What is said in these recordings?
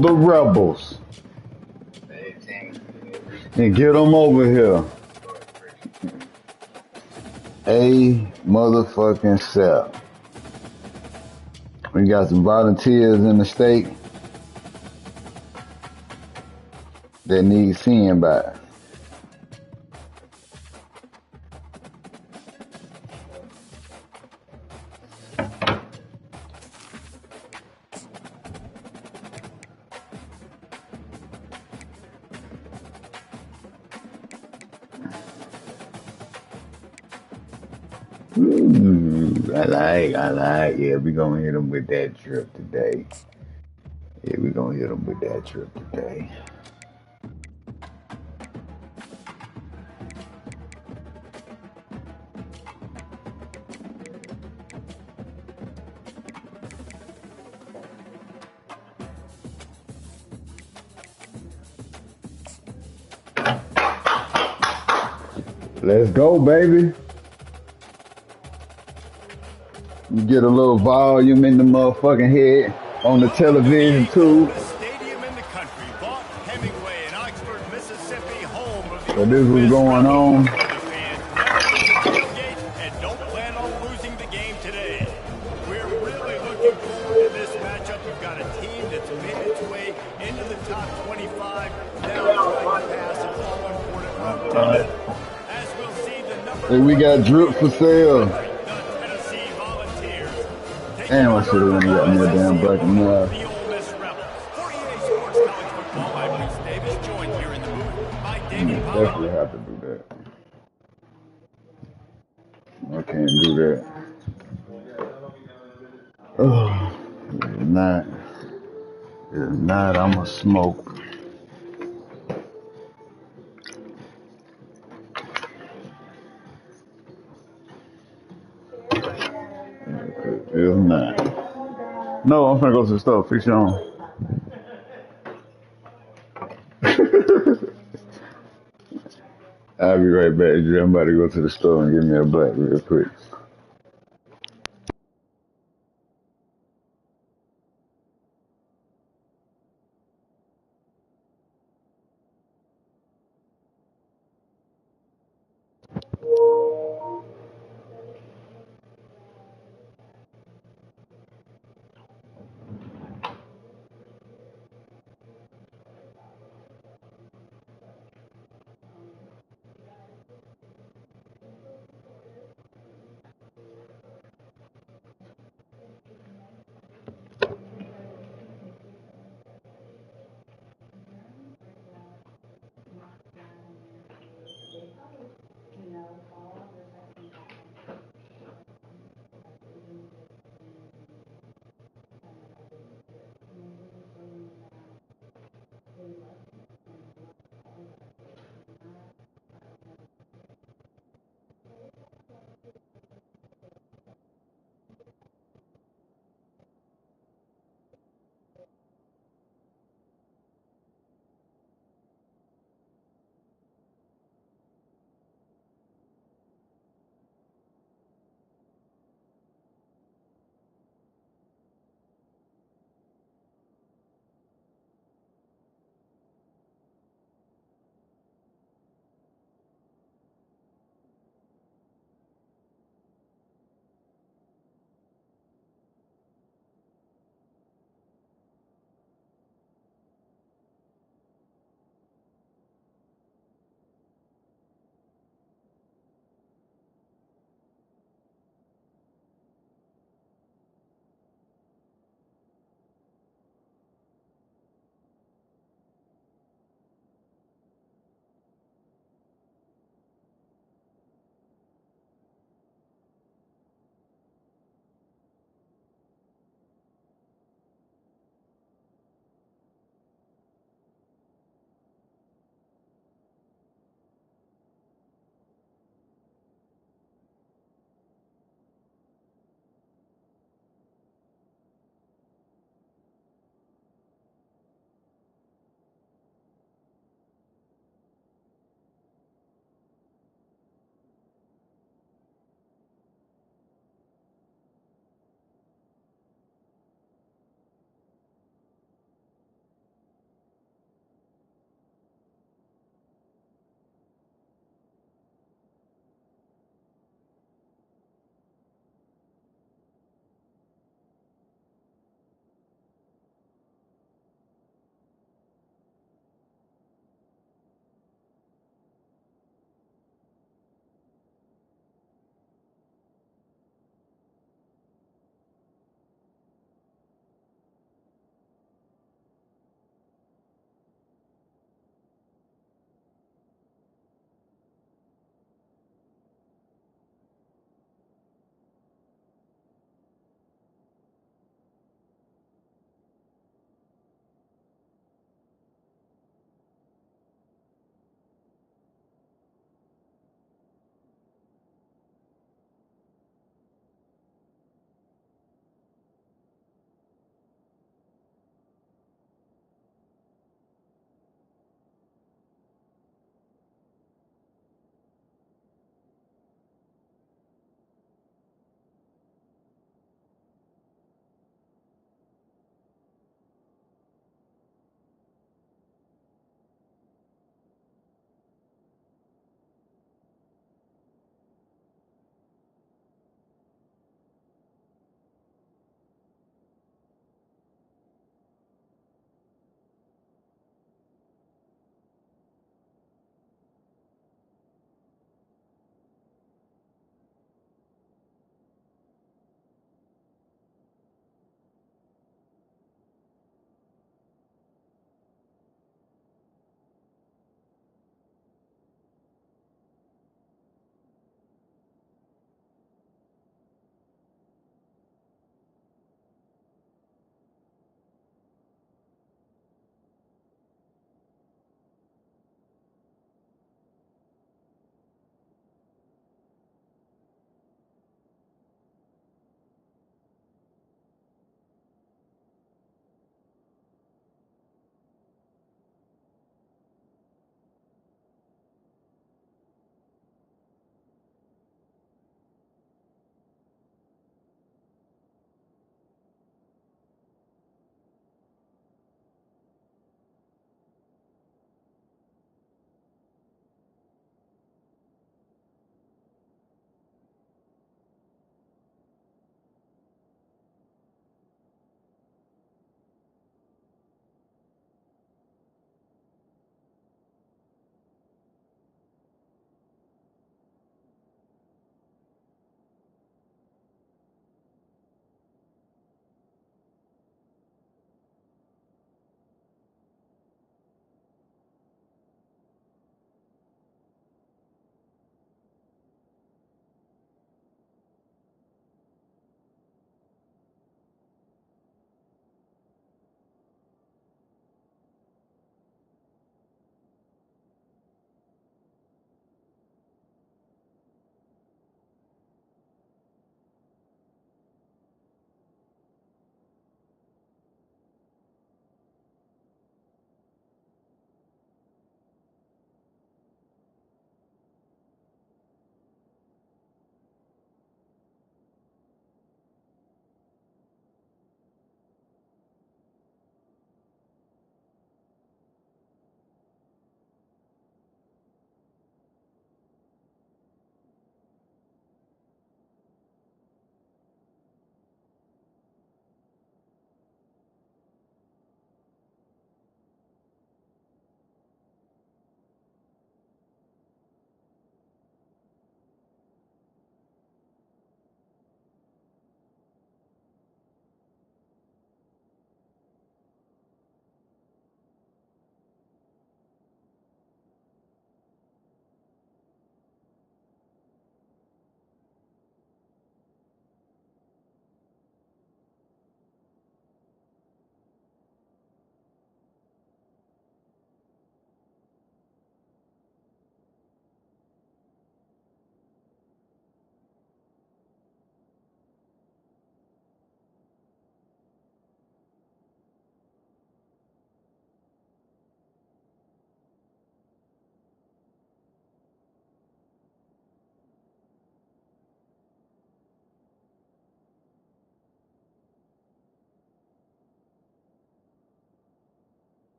all the rebels and get them over here. A motherfucking self. We got some volunteers in the state that need seeing by. Ooh, I like. Yeah, we gonna hit them with that trip today. Yeah, we gonna hit them with that trip today. Let's go, baby. You get a little volume in the motherfucking head on the television too. So this was going on. And don't plan on losing the game today. We're really looking forward to this matchup. We've got a team that's made its way into the top 25. Now trying to pass an all-important road. As we'll see, the number Hey, we got drip for sale. Damn, I should have went and got me a damn bucket now. Definitely have to do that. I can't do that. Oh, if not, I'ma smoke. If not. No, I'm finna go to the store. Fix your own. I'll be right back, Drew. I'm about to go to the store and get me a black real quick.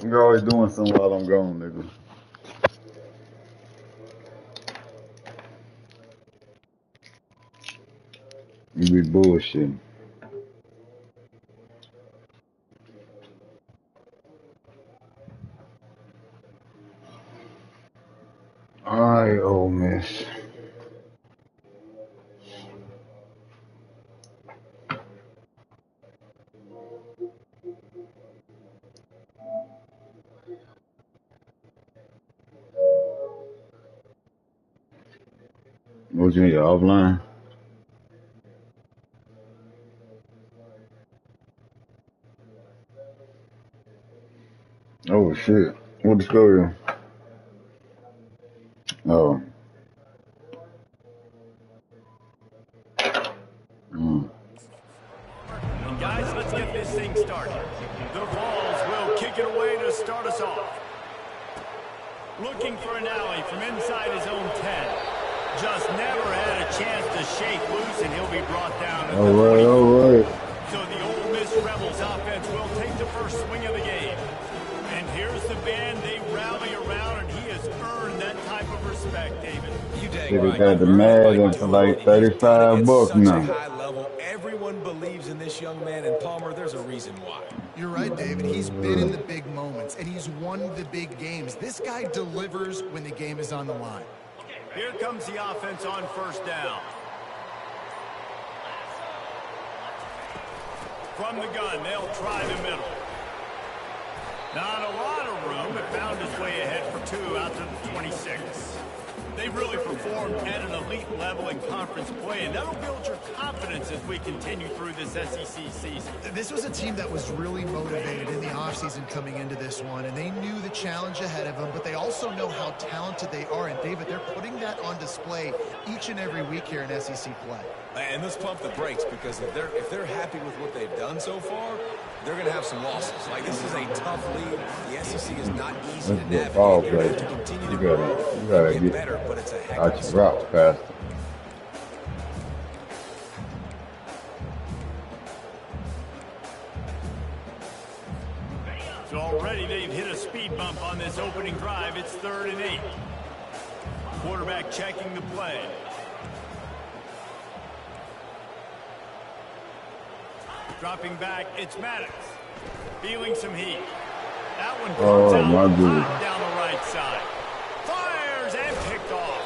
You're always doing something while I'm gone, nigga. You be bullshitting. Alright, old miss. What you need, offline? Oh shit. What the score is? Oh. Mm. And guys, let's get this thing started. The Vols will kick it away to start us off. Looking for an alley from inside his own 10. Just never had a chance to shake loose, and he'll be brought down at the 20. All right. So the Ole Miss Rebels offense will take the first swing of the game. And here's the band they rally around, and he has earned that type of respect, David. You dang They right. got the Madden for like $35 now. High level. Everyone believes in this young man, and Palmer, there's a reason why. You're right, David. He's been in the big moments, and he's won the big games. This guy delivers when the game is on the line. Here comes the offense on first down. From the gun, they'll try the middle. Not a lot of room. It found its way ahead for 2 out to the 26. They've really performed at an elite level in conference play, and that'll build your confidence as we continue through this SEC season. This was a team that was really motivated in the offseason coming into this one, and they knew the challenge ahead of them, but they also know how talented they are. And, David, they're putting that on display each and every week here in SEC play. And let's pump the brakes, because if they're happy with what they've done so far, they're going to have some losses. Like, this is a tough league. The SEC is not easy to navigate. Ball They're play. going to have to continue to You grow gotta and get better, but it's a heck of a out your start. routes faster. So already they've hit a speed bump on this opening drive. It's 3rd and 8. Quarterback checking the play. Dropping back, it's Maddox. Feeling some heat. That one comes out hot down the right side. Fires and picked off.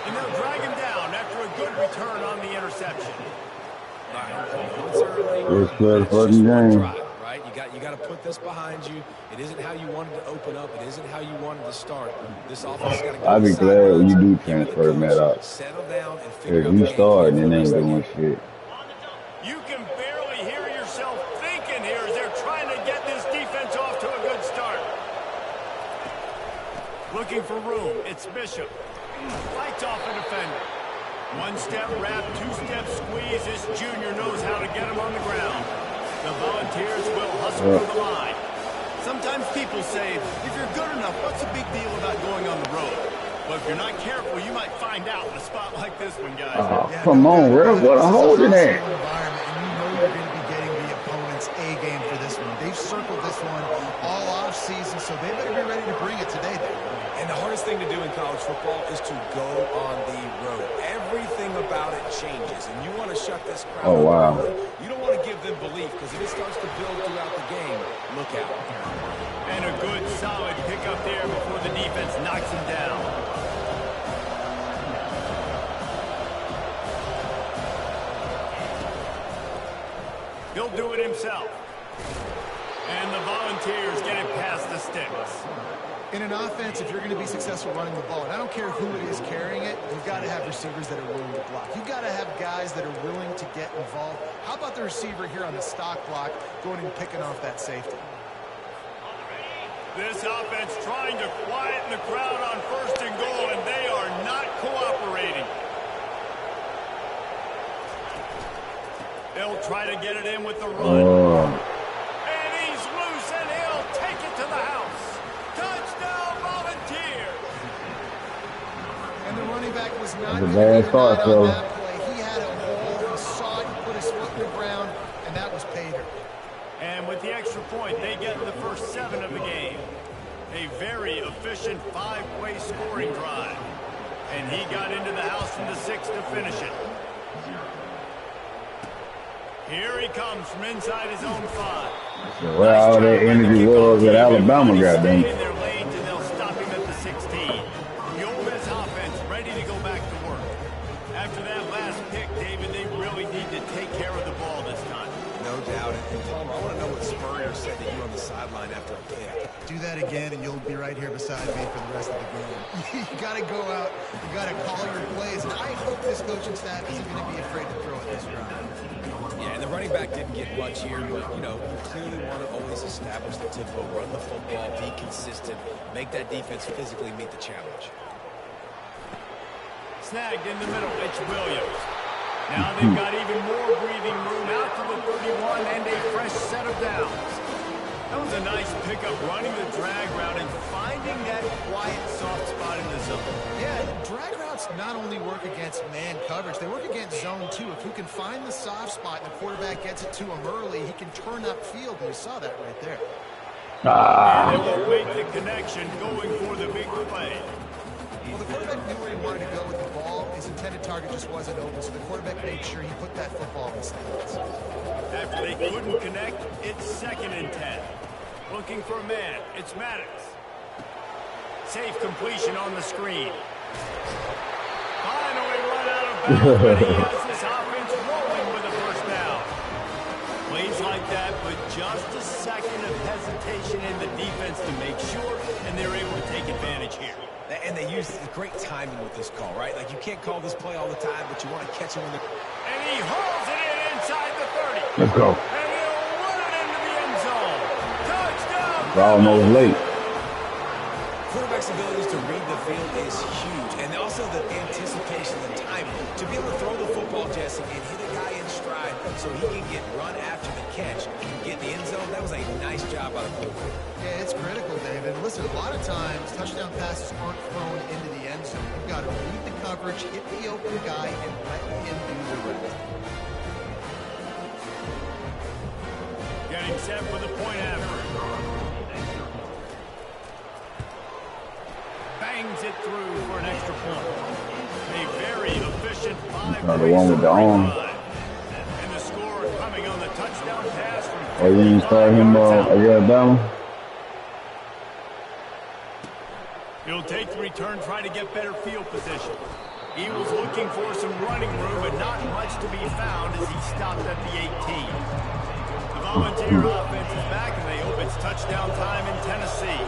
And they'll drag him down after a good return on the interception. It's good for the game. Right? You got to put this behind you. It isn't how you wanted to open up. It isn't how you wanted to start. This offense got to go. I'd be glad when you do transfer Matt out. Settle down and figure If out you the start game and plan ain't for the doing next shit. You can barely hear yourself thinking here as they're trying to get this defense off to a good start. Looking for room. It's Bishop. Fights off a defender. One-step wrap, two-step squeeze. This junior knows how to get him on the ground. The Volunteers will hustle for the line. Sometimes people say, if you're good enough, what's the big deal about going on the road? But if you're not careful, you might find out in a spot like this one, guys. Come on, Rev. What a holding that. Environment, and you know you're going to be getting the opponent's A game for this one. They've circled this one all off season, so they better be ready to bring it today. And the hardest thing to do in college football is to go on the road. Everything about it changes, and you want to shut this crowd Oh, wow. up. You don't want to give them belief, because if it starts to build throughout the game, look out. And a good, solid pickup there before the defense knocks him down. He'll do it himself. And the Volunteers get it past the sticks. In an offense, if you're going to be successful running the ball, and I don't care who it is carrying it, you've got to have receivers that are willing to block. You've got to have guys that are willing to get involved. How about the receiver here on the stock block going and picking off that safety? This offense trying to quieten the crowd on 1st and goal, and they are not cooperating. They'll try to get it in with the run. And he's loose, and he'll take it to the house. Touchdown, Volunteers! And the running back was not That's a bad start, on Phil. that play. He had a hole, he saw it, he put his foot in the ground, and that was pay dirt. And with the extra point, they they get in the first 7 of the game. A very efficient 5-play scoring drive. And he got into the house from the 6 to finish it. Here he comes from inside his own 5. So where all that energy was at Alabama, goddamn. In their lanes, and they'll stop him at the 16. The Ole Miss offense ready to go back to work. After that last pick, David, they really need to take care of the ball this time. No doubt. And Palmer, I want to know what Spurrier said to you on the sideline after a pick. Do that again, and you'll be right here beside me for the rest of the game. You got to go out. You got to call your plays. And I hope this coaching staff isn't going to be afraid to throw it this drive. Yeah, and the running back didn't get much here, but, you know, you clearly want to always establish the tempo, run the football, be consistent, make that defense physically meet the challenge. Snagged in the middle, it's Williams. Now they've got even more breathing room out to the 31 and a fresh set of downs. That was a nice pickup, running the drag route and finding that quiet, soft spot in the zone. Yeah, drag routes not only work against man coverage, they work against zone too. If you can find the soft spot and the quarterback gets it to him early, he can turn upfield, and you saw that right there. And they won't make the connection going for the big play. Well, the quarterback knew where he wanted to go with the ball. His intended target just wasn't open, so the quarterback made sure he put that football in his hands. After they couldn't connect, it's 2nd and 10. Looking for a man, it's Maddox. Safe completion on the screen. Finally run out of bounds, but he has this offense rolling with a first down. Plays like that, but just a second of hesitation in the defense to make sure, and they're able to take advantage here. And they use great timing with this call, right? Like, you can't call this play all the time, but you want to catch him in the... And he hauls it in inside the 30. Let's go. And he'll run it into the end zone. Touchdown! We're almost late. Quarterback's abilities to read the field is huge, and also the anticipation and timing. To be able to throw the football, Jesse, and hit a guy in stride so he can get run after the catch and get in the end zone, that was a nice job by the quarterback. Yeah, it's critical, David. Listen, a lot of times, touchdown passes aren't thrown into the end zone. You've got to read the coverage, hit the open guy, and let him do the rest. Getting set for the point after. Bangs it through for an extra point. A very efficient 5-play The one with the arm. And the score coming on the touchdown pass from... Oh, you didn't start him against Alabama? He'll take the return, trying to get better field position. Eagles looking for some running room, but not much to be found as he stopped at the 18. The Volunteer offense is back, and they hope it's touchdown time in Tennessee.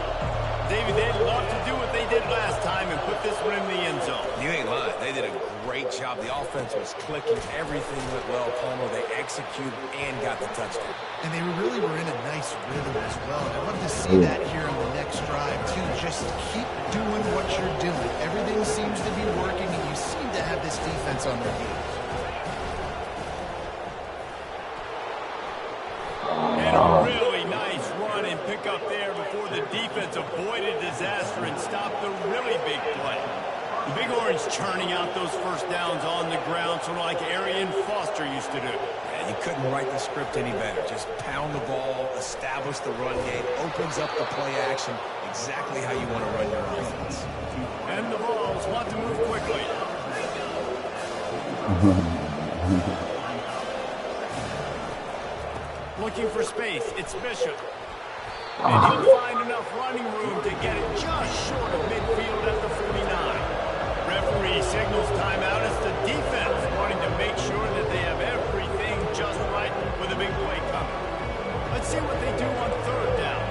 David, they'd love to do what they did last time and put this one in the end zone. You ain't lying. They did a great job. The offense was clicking. Everything went well. Palmer, they executed and got the touchdown. And they really were in a nice rhythm as well. I'd love to see that here on the next drive, too. Just keep doing what you're doing. Everything seems to be working, and you seem to have this defense on their heels. And a really nice run and pick up there before the defense avoided disaster and stopped the really big play. The Big Orange churning out those first downs on the ground, sort of like Arian Foster used to do. Yeah, you couldn't write the script any better. Just pound the ball, establish the run game, opens up the play action, exactly how you want to run your offense. And the Vols want to move quickly. Looking for space, it's Bishop. And he'll find enough running room to get it just short of midfield at the 49. Referee signals timeout as the defense wanting to make sure that they have everything just right with a big play coming. Let's see what they do on 3rd down.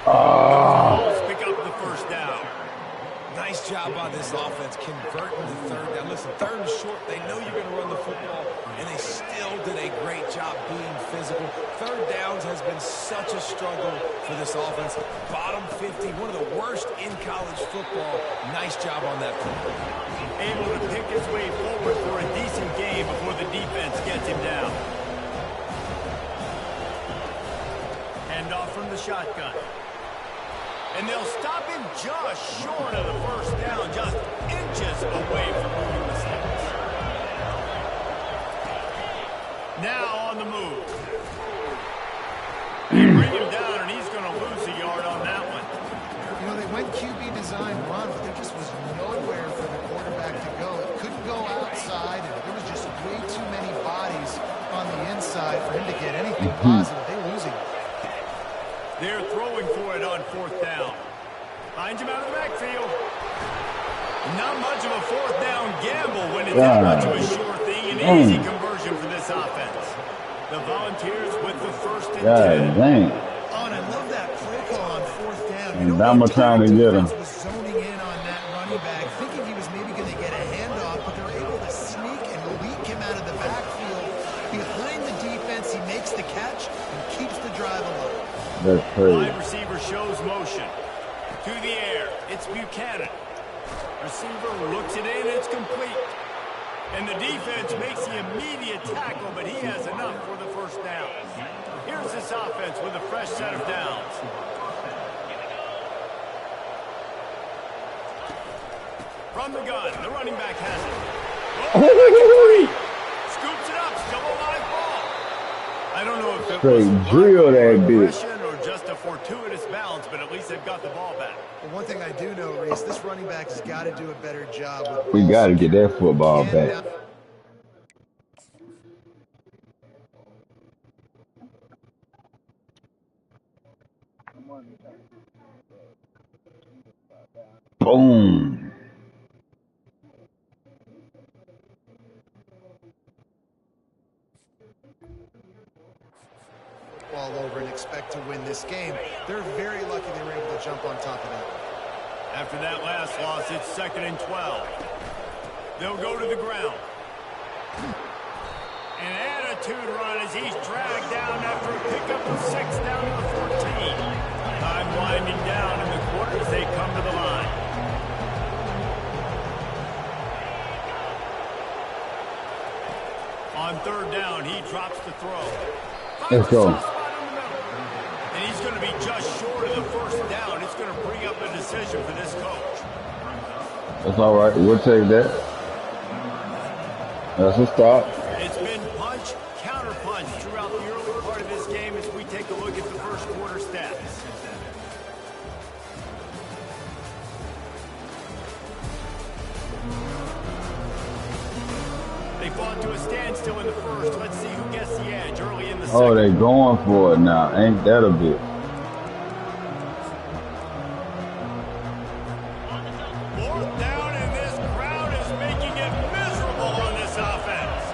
Vols pick up the first down. Nice job by this offense converting the 3rd down. Listen, 3rd and short, they know you're going to run the football, and they still did a great job being physical. 3rd downs has been such a struggle for this offense. Bottom 50, one of the worst in college football. Nice job on that play. Able to pick his way forward for a decent game before the defense gets him down. Handoff from the shotgun. And they'll stop him just short of the first down, just inches away from moving the sticks. the move. They bring him down, and he's going to lose a yard on that one. You know, they went QB design run, but there just was nowhere for the quarterback to go. It couldn't go outside, and there was just way too many bodies on the inside for him to get anything positive. They lose him. They're throwing for it on 4th down. Finds him out of the backfield. Not much of a 4th down gamble when it's that much of a sure thing. An easy conversion for this offense. The Volunteers with the 1st and 10. Dang. Oh, and I love that play call on 4th down. And Bama trying to get him. Was zoning in on that running back, thinking he was maybe going to get a handoff, but they're able to sneak and leak him out of the backfield. Behind the defense, he makes the catch and keeps the drive alive. That's crazy. Wide receiver shows motion. To the air. It's Buchanan. Receiver looks it in. It's complete. And the defense makes the immediate tackle, but he has enough for the 1st down. Here's this offense with a fresh set of downs. From the gun, the running back has it. Oh, scoops it up, still a live ball. I don't know if it was drill that bitch. or just a fortuitous bounce, but at least they've got the ball back. Well, one thing I do know, Reese, this running back has got to do a better job. We got to get that football back. Boom. All over and expect to win this game. They're very lucky they were able to jump on top of that. After that last loss, it's 2nd and 12. They'll go to the ground. An attitude run as he's dragged down after a pickup of 6 down to the 14. Time winding down in the quarter as they come to the line. On 3rd down, he drops the throw. Let's go. And he's going to be just short of the 1st down. It's going to bring up a decision for this coach. That's all right. We'll take that. That's a stop. It's been punch, counter punch throughout the early part of this game as we take a look at the 1st quarter stats. They fought to a standstill in the 1st. Let's see who gets the edge early in the 2nd. Oh, they going for it now. Ain't that a bitch? 4th down, and this crowd is making it miserable on this offense.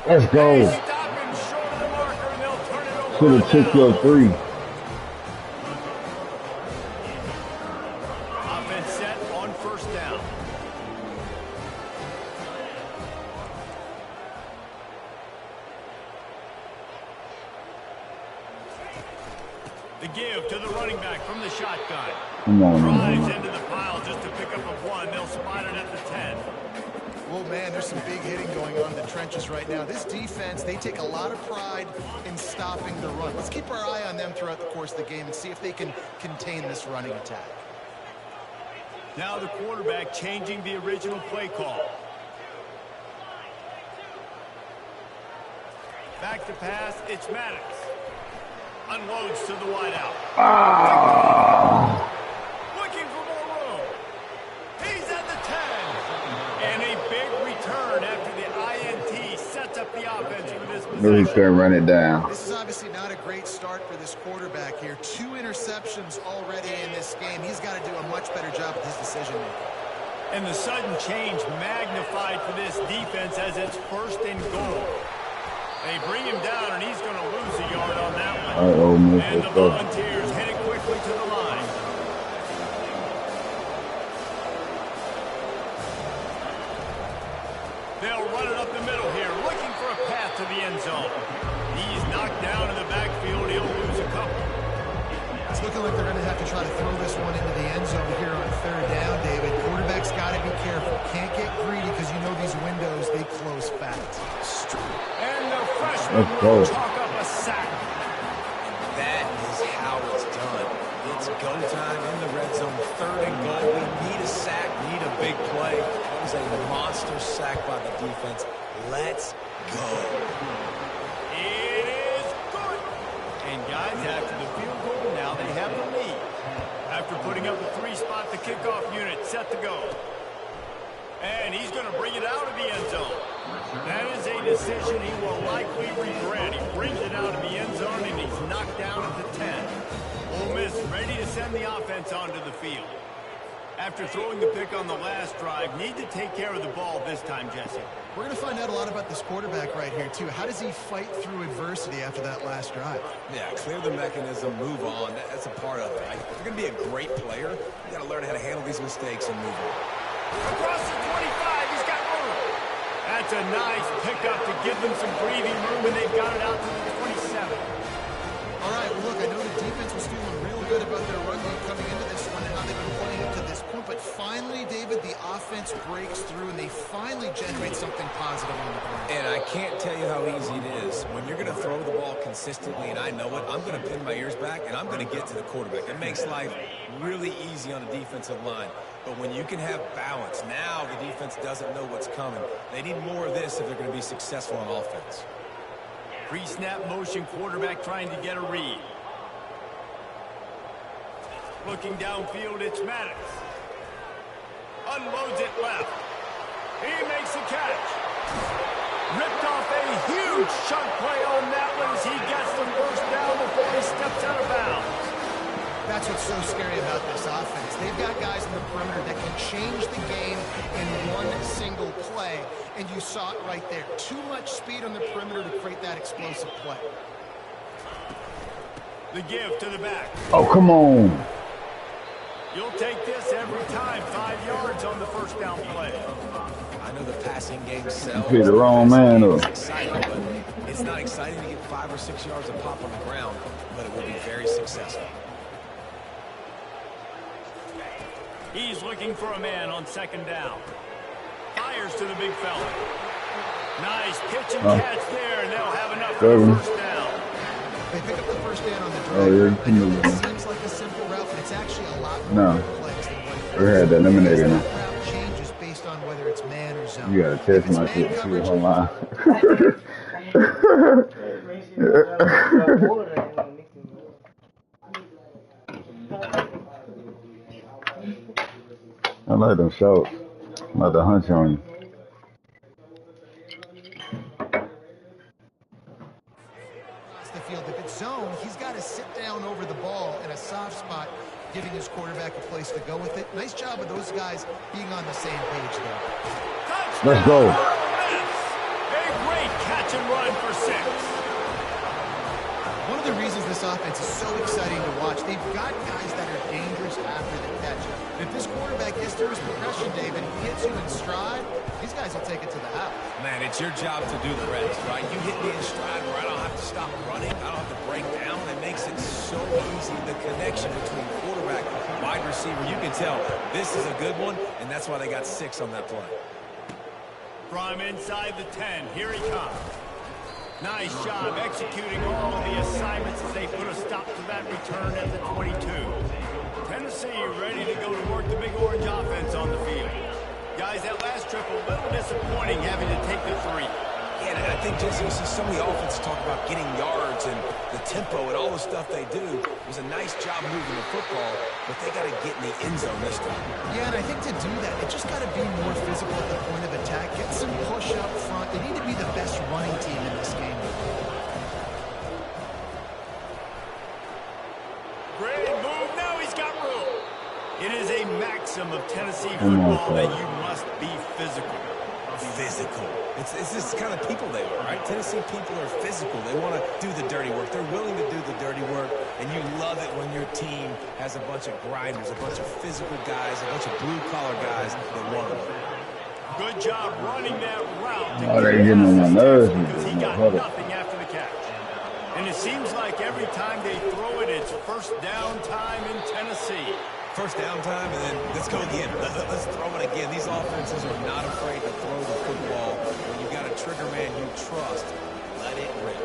Let's go. They stop him short of the marker, and they'll turn it over. Should have took your 3. Offense set on 1st down. The give to the running back from the shotgun. Come on, Drives man. into the pile just to pick up a 1. They'll spot it at the 10. Well, man, there's some big hitting going on in the trenches right now. This defense, they take a lot of pride in stopping the run. Let's keep our eye on them throughout the course of the game and see if they can contain this running attack. Now the quarterback changing the original play call. Back to pass, it's Maddox. Unloads to the wideout. Looking for more room. He's at the 10. And a big return after the INT sets up the offense for this Maybe he's possession. going to run it down. This is obviously not a great start for this quarterback here. 2 interceptions already in this game. He's got to do a much better job with his decision-making. And the sudden change magnified for this defense as it's 1st and goal. They bring him down, and he's going to lose a yard on that one. All right, Ole Miss, And the let's go. Volunteers heading quickly to the line. They'll run it up the middle here, looking for a path to the end zone. He's knocked down in the backfield. He'll lose a couple. It's looking like they're going to have to try to throw this one into the end zone here on 3rd down, David. Quarterback's got to be careful. Can't get greedy because you know these windows, they close fast. And the freshman Let's go. will chalk up a sack. That is how it's done. It's go time in the red zone. 3rd and goal. We need a sack, need a big play. That was a monster first sack by the defense. Let's go. It is good. And guys, after the field goal, now they have the lead. After putting up a 3-spot, the kickoff unit set to go. And he's going to bring it out of the end zone. That is a decision he will likely regret. He brings it out of the end zone, and he's knocked down at the 10. Ole Miss ready to send the offense onto the field. After throwing the pick on the last drive, need to take care of the ball this time, Jesse. We're going to find out a lot about this quarterback right here, too. How does he fight through adversity after that last drive? Yeah, clear the mechanism, move on. That's a part of it. Right? If you're going to be a great player, you got to learn how to handle these mistakes and move on. Across the 25, he's got room. That's a nice pickup to give them some breathing room, and they've got it out to the 27. All right, well, look, I know the defense was feeling real good about their run game coming into this one and how they've been playing up to this point, but finally, David, the offense breaks through, and they finally generate something positive on the ground. And I can't tell you how easy it is. When you're going to throw the ball consistently, and I know it, I'm going to pin my ears back, and I'm going to get to the quarterback. It makes life really easy on the defensive line. But when you can have balance, now the defense doesn't know what's coming. They need more of this if they're going to be successful on offense. Pre-snap motion, quarterback trying to get a read. Looking downfield, it's Maddox. Unloads it left. He makes the catch. Ripped off a huge chunk play on that one as he gets the first down before he steps out of bounds. That's what's so scary about this offense. They've got guys in the perimeter that can change the game in one single play, and you saw it right there. Too much speed on the perimeter to create that explosive play. The give to the back. Oh, come on. You'll take this every time. 5 yards on the first down play. I know the passing game sells. You hit the wrong man up. It's not exciting to get 5 or 6 yards of pop on the ground, but it will be very successful. He's looking for a man on second down. Fires to the big fella. Nice pitch and catch there, and they'll have enough for the first down. They pick up the first down on the drive. Oh, yeah, It seems like a simple route, but it's actually a lot more complex than what it is. We had the eliminator now. That route changes based on whether it's man or zone. You gotta test my shit too, hold on. I like them shorts. I like the hunch on you. Across the field, if it's zone, he's got to sit down over the ball in a soft spot, giving his quarterback a place to go with it. Nice job of those guys being on the same page there. Let's go. A great catch and run for 6. One of the reasons this offense is so exciting to watch, they've got guys that are dangerous after the catch. If this quarterback gets through his progression, David, hits you in stride, these guys will take it to the house. Man, it's your job to do the rest, right? You hit me in stride where I don't have to stop running. I don't have to break down. It makes it so easy. The connection between quarterback and wide receiver, you can tell this is a good one, and that's why they got 6 on that play. From inside the 10, here he comes. Nice job executing all of the assignments as they put a stop to that return at the 22. Tennessee ready to go to work the Big Orange offense on the field. Guys, that last trip a little disappointing having to take the 3. Yeah, and I think, Jesse, you see some of the offense talk about getting yards and the tempo and all the stuff they do. It was a nice job moving the football, but they got to get in the end zone this time. Yeah, and I think to do that, it just got to be more physical at the point of attack. Get some push up front. They need to be the best running team in this game. Great move. Now he's got room. It is a maxim of Tennessee football that you must be physical. Physical. It's this kind of people they are, right? Tennessee people are physical. They want to do the dirty work. They're willing to do the dirty work, and you love it when your team has a bunch of grinders, a bunch of physical guys, a bunch of blue-collar guys that want to win. Good job running that route. Oh, they're getting on my nerves. Because he got nothing after the catch. And it seems like every time they throw it, it's first down time in Tennessee. First down time, and then let's go again. Let's throw it again. These offenses are not afraid to throw the football. When you've got a trigger man you trust, let it rip.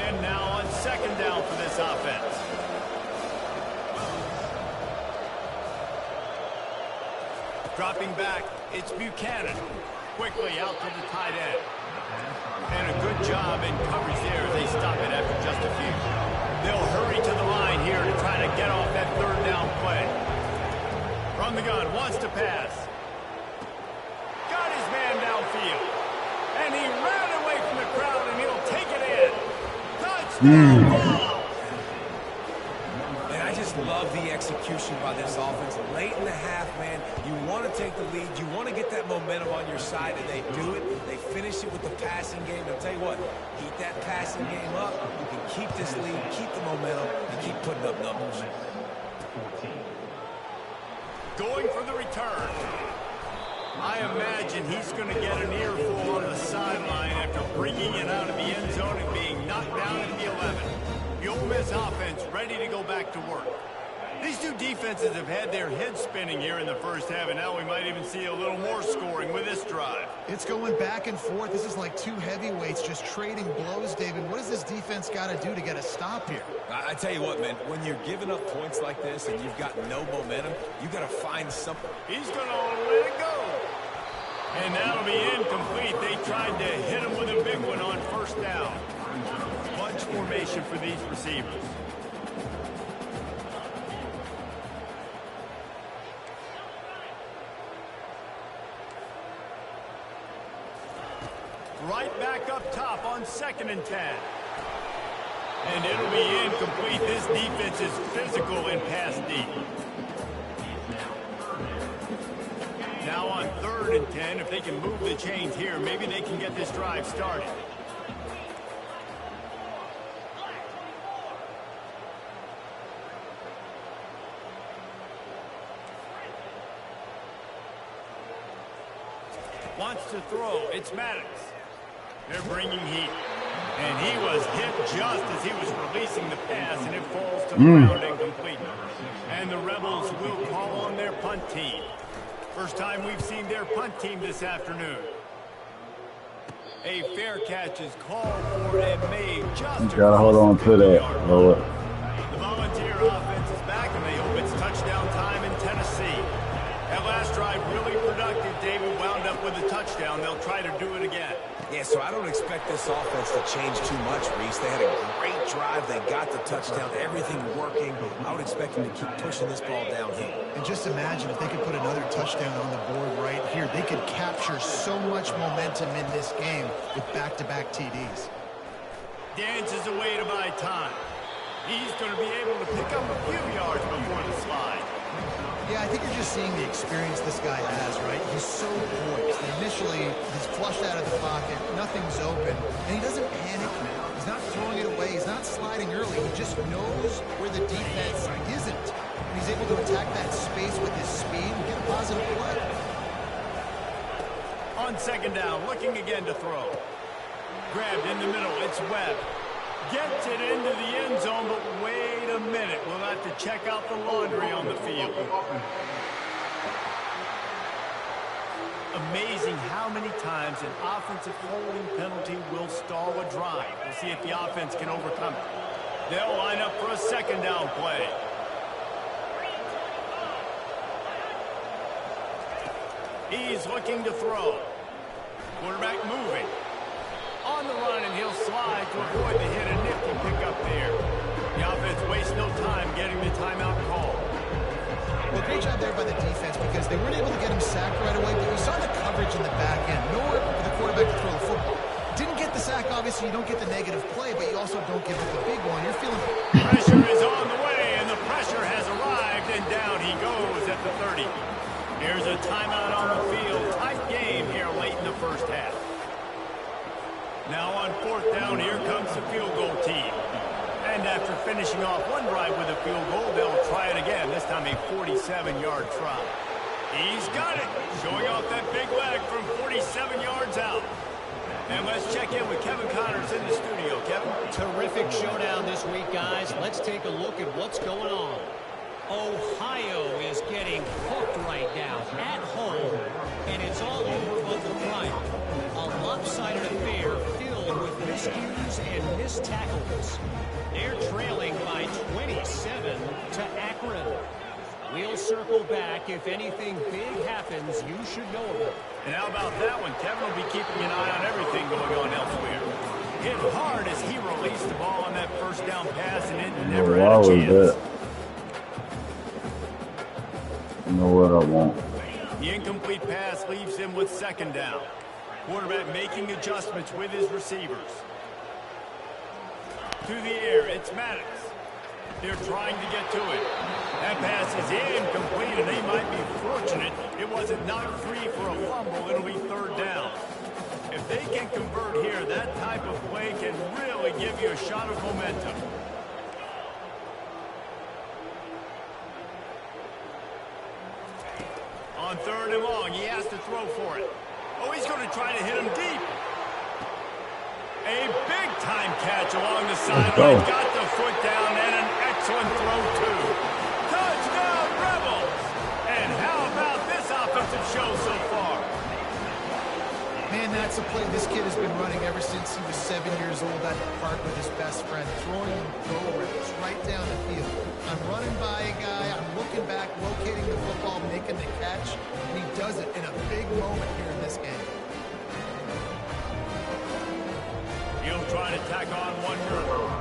And now on second down for this offense. Dropping back, it's Buchanan. Quickly out to the tight end. And a good job in coverage there as they stop it after just a few. They'll hurry to the line here to try to get off that third down play. From the gun, wants to pass. Got his man downfield. And he ran away from the crowd, and he'll take it in. Touchdown ball! And I just love the execution by this offense. Late in the half, man, you want to take the lead. You want to get that momentum on your side, and they do it. They finish it with the passing game. And I'll tell you what, keep that passing game up. You can keep this lead, keep the momentum, and keep putting up numbers. Going for the return. I imagine he's going to get an earful on the sideline after bringing it out of the end zone and being knocked down at the 11. The Ole Miss offense ready to go back to work. These two defenses have had their heads spinning here in the first half, and now we might even see a little more scoring with this drive. It's going back and forth. This is like two heavyweights just trading blows, David. What does this defense got to do to get a stop here? I tell you what, man, when you're giving up points like this and you've got no momentum, you got to find something. He's going to let it go. And that'll be incomplete. They tried to hit him with a big one on first down. Bunch formation for these receivers. Right back up top on 2nd and 10. And it'll be incomplete. This defense is physical in pass deep. Now on 3rd and 10, if they can move the chains here, maybe they can get this drive started. Wants to throw. It's Maddox. They're bringing heat. And he was hit just as he was releasing the pass, and it falls to the ground incomplete. And the Rebels will call on their punt team. First time we've seen their punt team this afternoon. A fair catch is called for and made just. You gotta hold on to that, Lord. The Volunteer offense is back, and they hope it's touchdown time in Tennessee. That last drive really productive. David wound up with a touchdown. They'll try to do it again. Yeah, so I don't expect this offense to change too much, Reese. They had a great drive. They got the touchdown. Everything working. I would expect them to keep pushing this ball downhill. And just imagine if they could put another touchdown on the board right here. They could capture so much momentum in this game with back-to-back TDs. Dances away to buy time. He's going to be able to pick up a few yards before the slide. Yeah, I think you're just seeing the experience this guy has, right? He's so poised. Initially, he's flushed out of the pocket, nothing's open, and he doesn't panic now. He's not throwing it away, he's not sliding early. He just knows where the defense isn't, and he's able to attack that space with his speed and get a positive play. On 2nd down, looking again to throw. Grabbed in the middle, it's Webb. Gets it into the end zone, but wait a minute. We'll have to check out the laundry on the field. Amazing how many times an offensive holding penalty will stall a drive. We'll see if the offense can overcome it. They'll line up for a 2nd down play. He's looking to throw. Quarterback moving. On the run, and he'll slide to avoid the hit. A nifty pickup there. The offense wastes no time getting the timeout call. Well, great job there by the defense because they weren't able to get him sacked right away, but you saw the coverage in the back end. Nowhere for the quarterback to throw the football. Didn't get the sack, obviously. You don't get the negative play, but you also don't give up a big one. You're feeling Pressure is on the way, and the pressure has arrived, and down he goes at the 30. Here's a timeout on the field. Tight game here late in the first half. Now on 4th down, here comes the field goal team. And after finishing off one drive with a field goal, they'll try it again, this time a 47-yard try. He's got it, showing off that big leg from 47 yards out. And let's check in with Kevin Connors in the studio. Kevin? Terrific showdown this week, guys. Let's take a look at what's going on. Ohio is getting cooked right now at home, and it's all over but the front. A lopsided affair filled with miscues and missed tackles. They're trailing by 27 to Akron. We'll circle back. If anything big happens, you should know about it. And how about that one? Kevin will be keeping an eye on everything going on elsewhere. Hit hard as he released the ball on that first down pass, and it never had a chance. You know what I want? The incomplete pass leaves him with second down. Quarterback making adjustments with his receivers. To the air, it's Maddox. They're trying to get to it. That pass is incomplete, and they might be fortunate it wasn't knocked free for a fumble. It'll be third down. If they can convert here, that type of play can really give you a shot of momentum. On third and long, he has to throw for it. Oh, he's going to try to hit him deep. A big-time catch along the sideline. Got the foot down, and an excellent throw, too. Touchdown, Rebels! And how about this offensive show so far? Man, that's a play this kid has been running ever since he was 7 years old at the park with his best friend, throwing go routes right down the field. I'm running by a guy, I'm looking back, locating the football, making the catch, and he does it in a big moment here in this game. He'll try to tack on one more.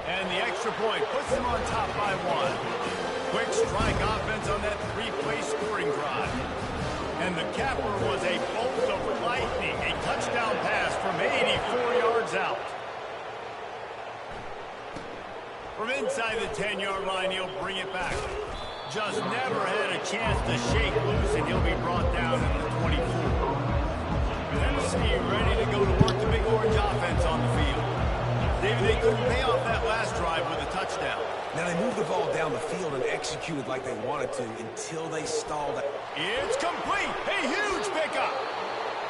And the extra point puts them on top by one. Quick strike offense on that three-play scoring drive. And the capper was a bolt of lightning, a touchdown pass from 84 yards out. From inside the 10-yard line, he'll bring it back. Just never had a chance to shake loose, and he'll be brought down in the 24. Tennessee ready to go to work the big orange offense on the field. David, they couldn't pay off that last drive with a touchdown. Now they moved the ball down the field and executed like they wanted to until they stalled. It's complete. A huge pickup.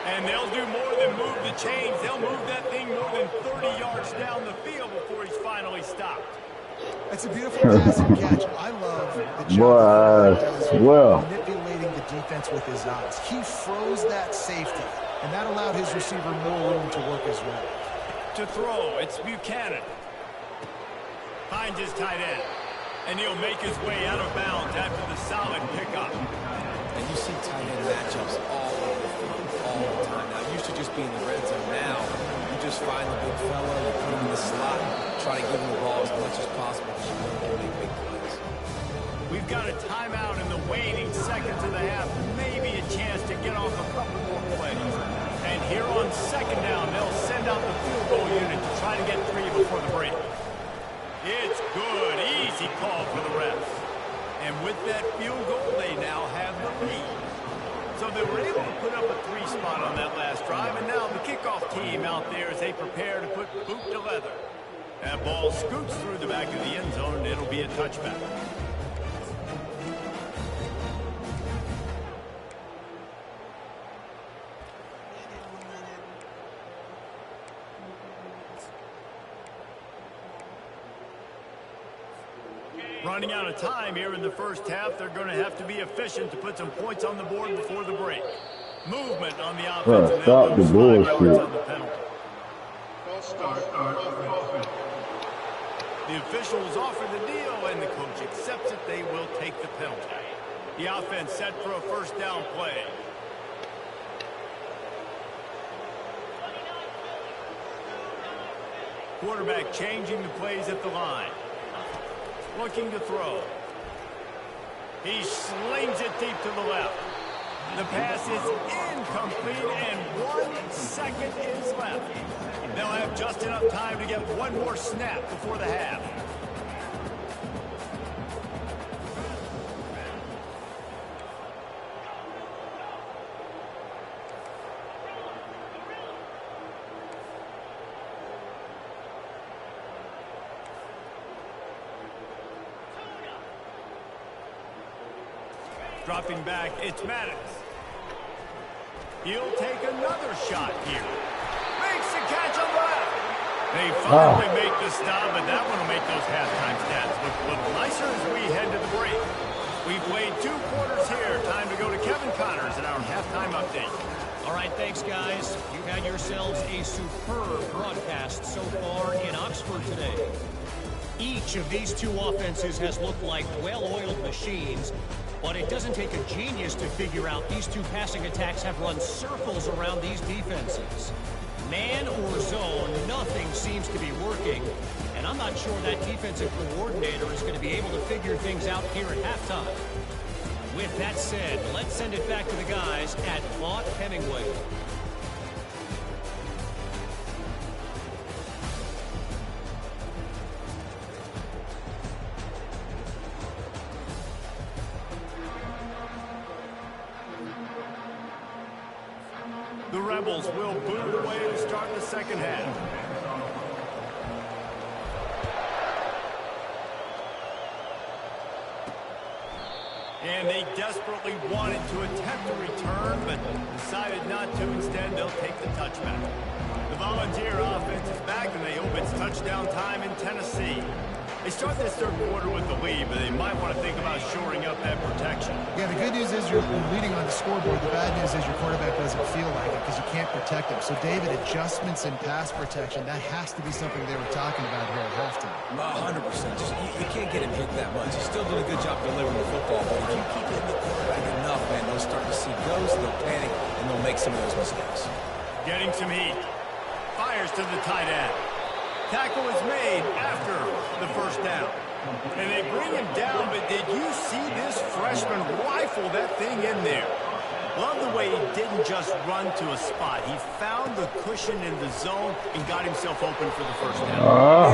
And they'll do more than move the chains. They'll move that thing more than 30 yards down the field before he's finally stopped. That's a beautiful pass and catch. I love the job manipulating the defense with his eyes. He froze that safety, and that allowed his receiver more room to work his route. To throw, it's Buchanan. Finds his tight end. And he'll make his way out of bounds after the solid pickup. And you see tight end matchups all over the field, all the time. Now, it used to just be in the red zone. Now, you just find the big fella, you put him in the slot, try to give him the ball as much as possible because you know he'll make big plays. We've got a timeout in the waning seconds of the half. Maybe a chance to get off a couple more plays. And here on second down, they'll send out the field goal unit to try to get three before the break. It's good. Easy call for the refs. And with that field goal, they now have the lead. So they were able to put up a three spot on that last drive, and now the kickoff team out there as they prepare to put boot to leather. That ball scoots through the back of the end zone, and it'll be a touchback. Running out of time here in the first half. They're going to have to be efficient to put some points on the board before the break. Movement on the offense. Stop the bullshit. The officials offer the deal, and the coach accepts it. They will take the penalty. The offense set for a first down play. Quarterback changing the plays at the line. Looking to throw. He slings it deep to the left. The pass is incomplete, and 1 second is left. They'll have just enough time to get one more snap before the half. Dropping back, it's Maddox. He'll take another shot here. Makes the catch on the left. They finally make the stop, but that one will make those halftime stats look a little nicer as we head to the break. We played 2 quarters here. Time to go to Kevin Connors in our halftime update. All right, thanks, guys. You've had yourselves a superb broadcast so far in Oxford today. Each of these two offenses has looked like well-oiled machines, but it doesn't take a genius to figure out these two passing attacks have run circles around these defenses. Man or zone, nothing seems to be working, and I'm not sure that defensive coordinator is going to be able to figure things out here at halftime. With that said, let's send it back to the guys at Vaught-Hemingway. The Rebels will boot away to start the second half. And they desperately wanted to attempt a return, but decided not to. Instead, they'll take the touchback. The Volunteer offense is back, and they hope it's touchdown time in Tennessee. They start this third quarter with the lead, but they might want to think about shoring up that protection. Yeah, the good news is you're leading on the scoreboard. The bad news is your quarterback doesn't feel like it because you can't protect him. So, David, adjustments in pass protection, that has to be something they were talking about here at halftime. 100%. Just, you can't get him hit that much. He's still doing a good job delivering the football, but if you keep hitting the quarterback enough, man, they'll start to see ghosts, they'll panic, and they'll make some of those mistakes. Getting some heat. Fires to the tight end. Tackle is made after the first down. And they bring him down, but did you see this freshman rifle that thing in there? Love the way he didn't just run to a spot. He found the cushion in the zone and got himself open for the first down.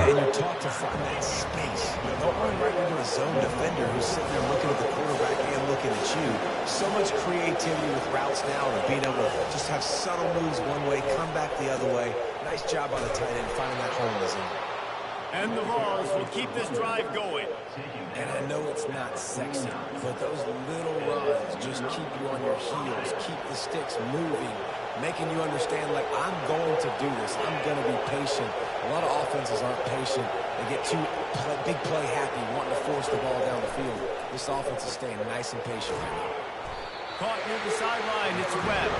And you're taught to find that space. Don't run right into a zone defender who's sitting there looking at the quarterback and looking at you. So much creativity with routes now and being able to just have subtle moves one way, come back the other way. Nice job on the tight end finding that hole in the zone. And the Vols will keep this drive going. And I know it's not sexy, but those little runs just keep you on your heels, keep the sticks moving, making you understand, like, I'm going to do this. I'm going to be patient. A lot of offenses aren't patient. They get too big play happy, wanting to force the ball down the field. This offense is staying nice and patient right now. Caught near the sideline, it's Webb.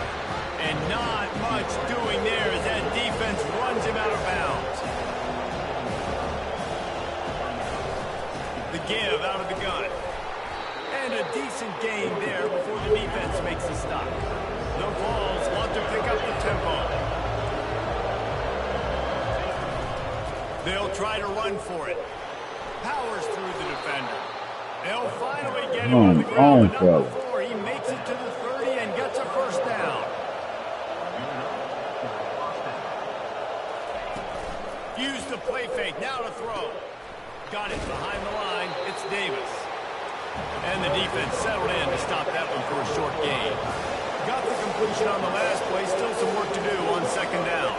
And not much doing there as that defense runs him out of bounds. The give out of the gun. And a decent gain there before the defense makes the stop. The Vols want to pick up the tempo. They'll try to run for it. Powers through the defender. They'll finally get him on the ground, but not before he makes it to the 30 and gets a first down. Use the play fake, now to throw. Got it behind the line, it's Davis. And the defense settled in to stop that one for a short gain. Got the completion on the last play, still some work to do on second down.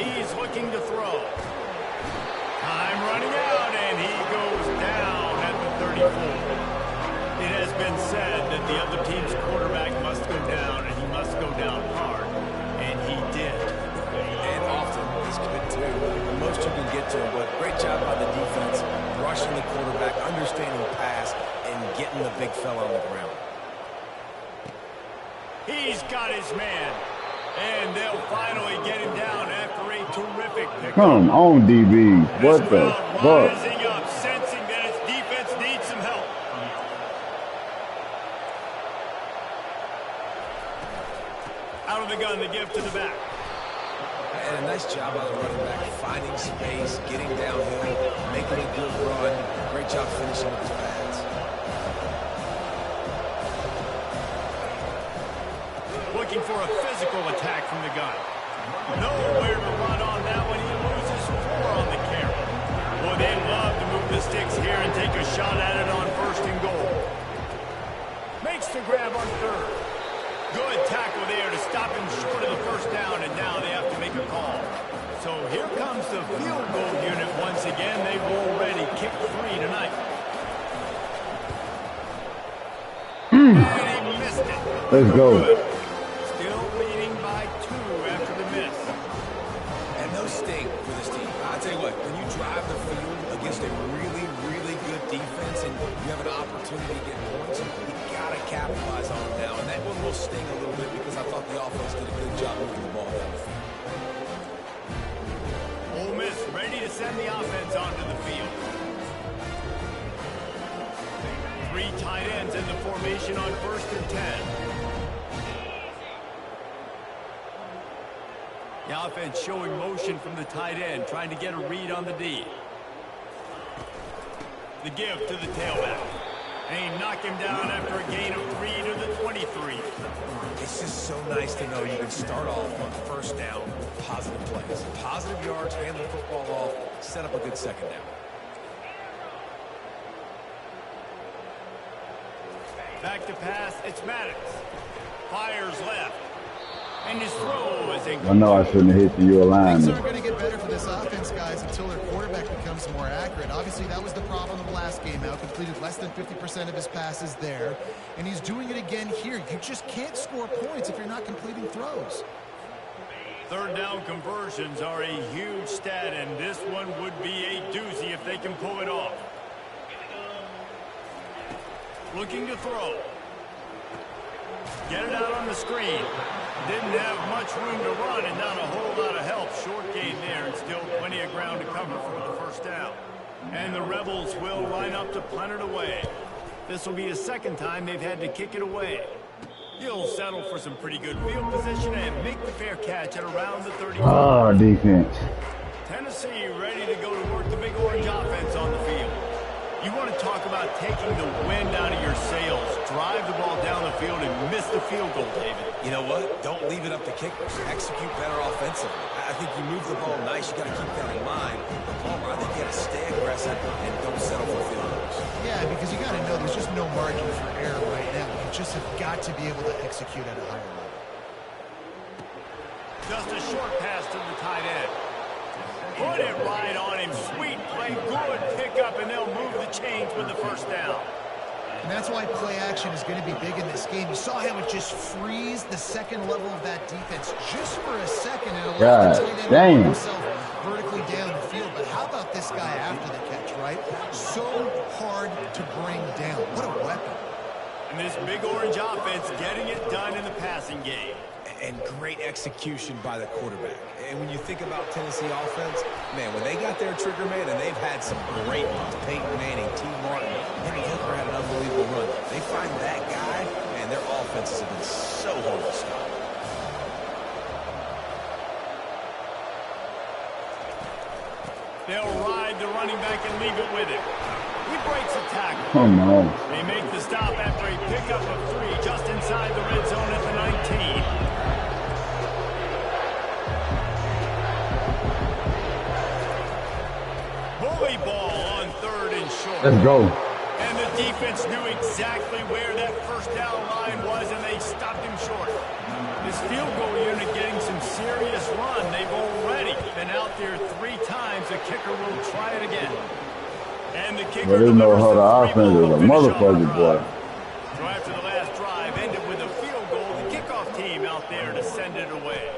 He's looking to throw. Time running out, and he goes down at the 34. It has been said that the other team's quarterback must go down, and he must go down hard. And he did. And often, he's good too. The most you can get to him, but great job by the defense, rushing the quarterback, understanding the pass, and getting the big fella on the ground. He's got his man. And they'll finally get him down after a terrific pickup. Come on, DB. What the fuck? Rising up, sensing that its defense needs some help. Out of the gun, the give to the back. And a nice job on the running back, finding space, getting downhill, making a good run. Great job finishing with his pads. Looking for a physical attack from the gun. Nowhere to run on that one. He loses 4 on the carry. Boy, they love to move the sticks here and take a shot at it on first and goal. Makes the grab on third. Good tackle there to stop him short of the first down, and now they have to make a call. So here comes the field goal unit once again. They've already kicked 3 tonight. And he missed it. Let's go. Good. Still leading by 2 after the miss. And those sting for this team. I'll tell you what, when you drive the field against a really, really good defense and you have an opportunity to get points, you got to capitalize on it now. And that one will sting a little bit because I thought the offense did a good job moving the ball down the field. Ole Miss ready to send the offense onto the field. 3 tight ends in the formation on 1st and 10. The offense showing motion from the tight end, trying to get a read on the D. The give to the tailback. And he knocked him down after a gain of 3 to the 23. It's just so nice to know you can start off on 1st down, positive plays. Positive yards, hand the football off, set up a good 2nd down. Back to pass, it's Maddox. Fires left. And his throw is incomplete. I know I shouldn't have hit the your line. Things aren't going to get better for this offense, guys, until their quarterback becomes more accurate. Obviously, that was the problem in the last game out. Completed less than 50% of his passes there. And he's doing it again here. You just can't score points if you're not completing throws. 3rd down conversions are a huge stat, and this one would be a doozy if they can pull it off. Looking to throw. Get it out on the screen. Didn't have much room to run and not a whole lot of help. Short gain there and still plenty of ground to cover for the 1st down. And the Rebels will line up to punt it away. This will be the 2nd time they've had to kick it away. He'll settle for some pretty good field position and make the fair catch at around the 35. Oh, defense. Tennessee ready to go to work the Big Orange offense on the field. You want to talk about taking the wind out of your sails. Drive the ball down the field and miss the field goal, David. You know what? Don't leave it up to kickers. Execute better offensively. I think you move the ball nice. You got to keep that in mind. But Palmer, I think you got to stay aggressive and don't settle for field goals. Yeah, because you got to know there's just no margin for error right now. You just have got to be able to execute at a higher level. Just a short pass to the tight end. Put it right on him. Sweet play. Good pickup, and they'll move the chains with the 1st down. And that's why play action is going to be big in this game. You saw how it just freeze the 2nd level of that defense just for a second and allow the tight end to himself vertically down the field. But how about this guy after the catch, right? So hard to bring down. What a weapon. And this Big Orange offense getting it done in the passing game. And great execution by the quarterback. And when you think about Tennessee offense, man, when they got their trigger man, and they've had some great ones, Peyton Manning, T. Martin, Henry Hooker had an unbelievable run. They find that guy, and their offenses have been so hard to stop. They'll ride the running back and leave it with him. He breaks a tackle. Come on. They make the stop after a pickup of 3 just inside the red zone at the 19. Bully ball on 3rd and short. Let's go. And the defense knew exactly where that 1st down line was, and they stopped him short. This field goal unit getting some serious run. They've already been out there 3 times. The kicker will try it again. And the kicker But they know how the delivers offense is a motherfucker, boy. So after the last drive ended with a field goal, the kickoff team out there to send it away.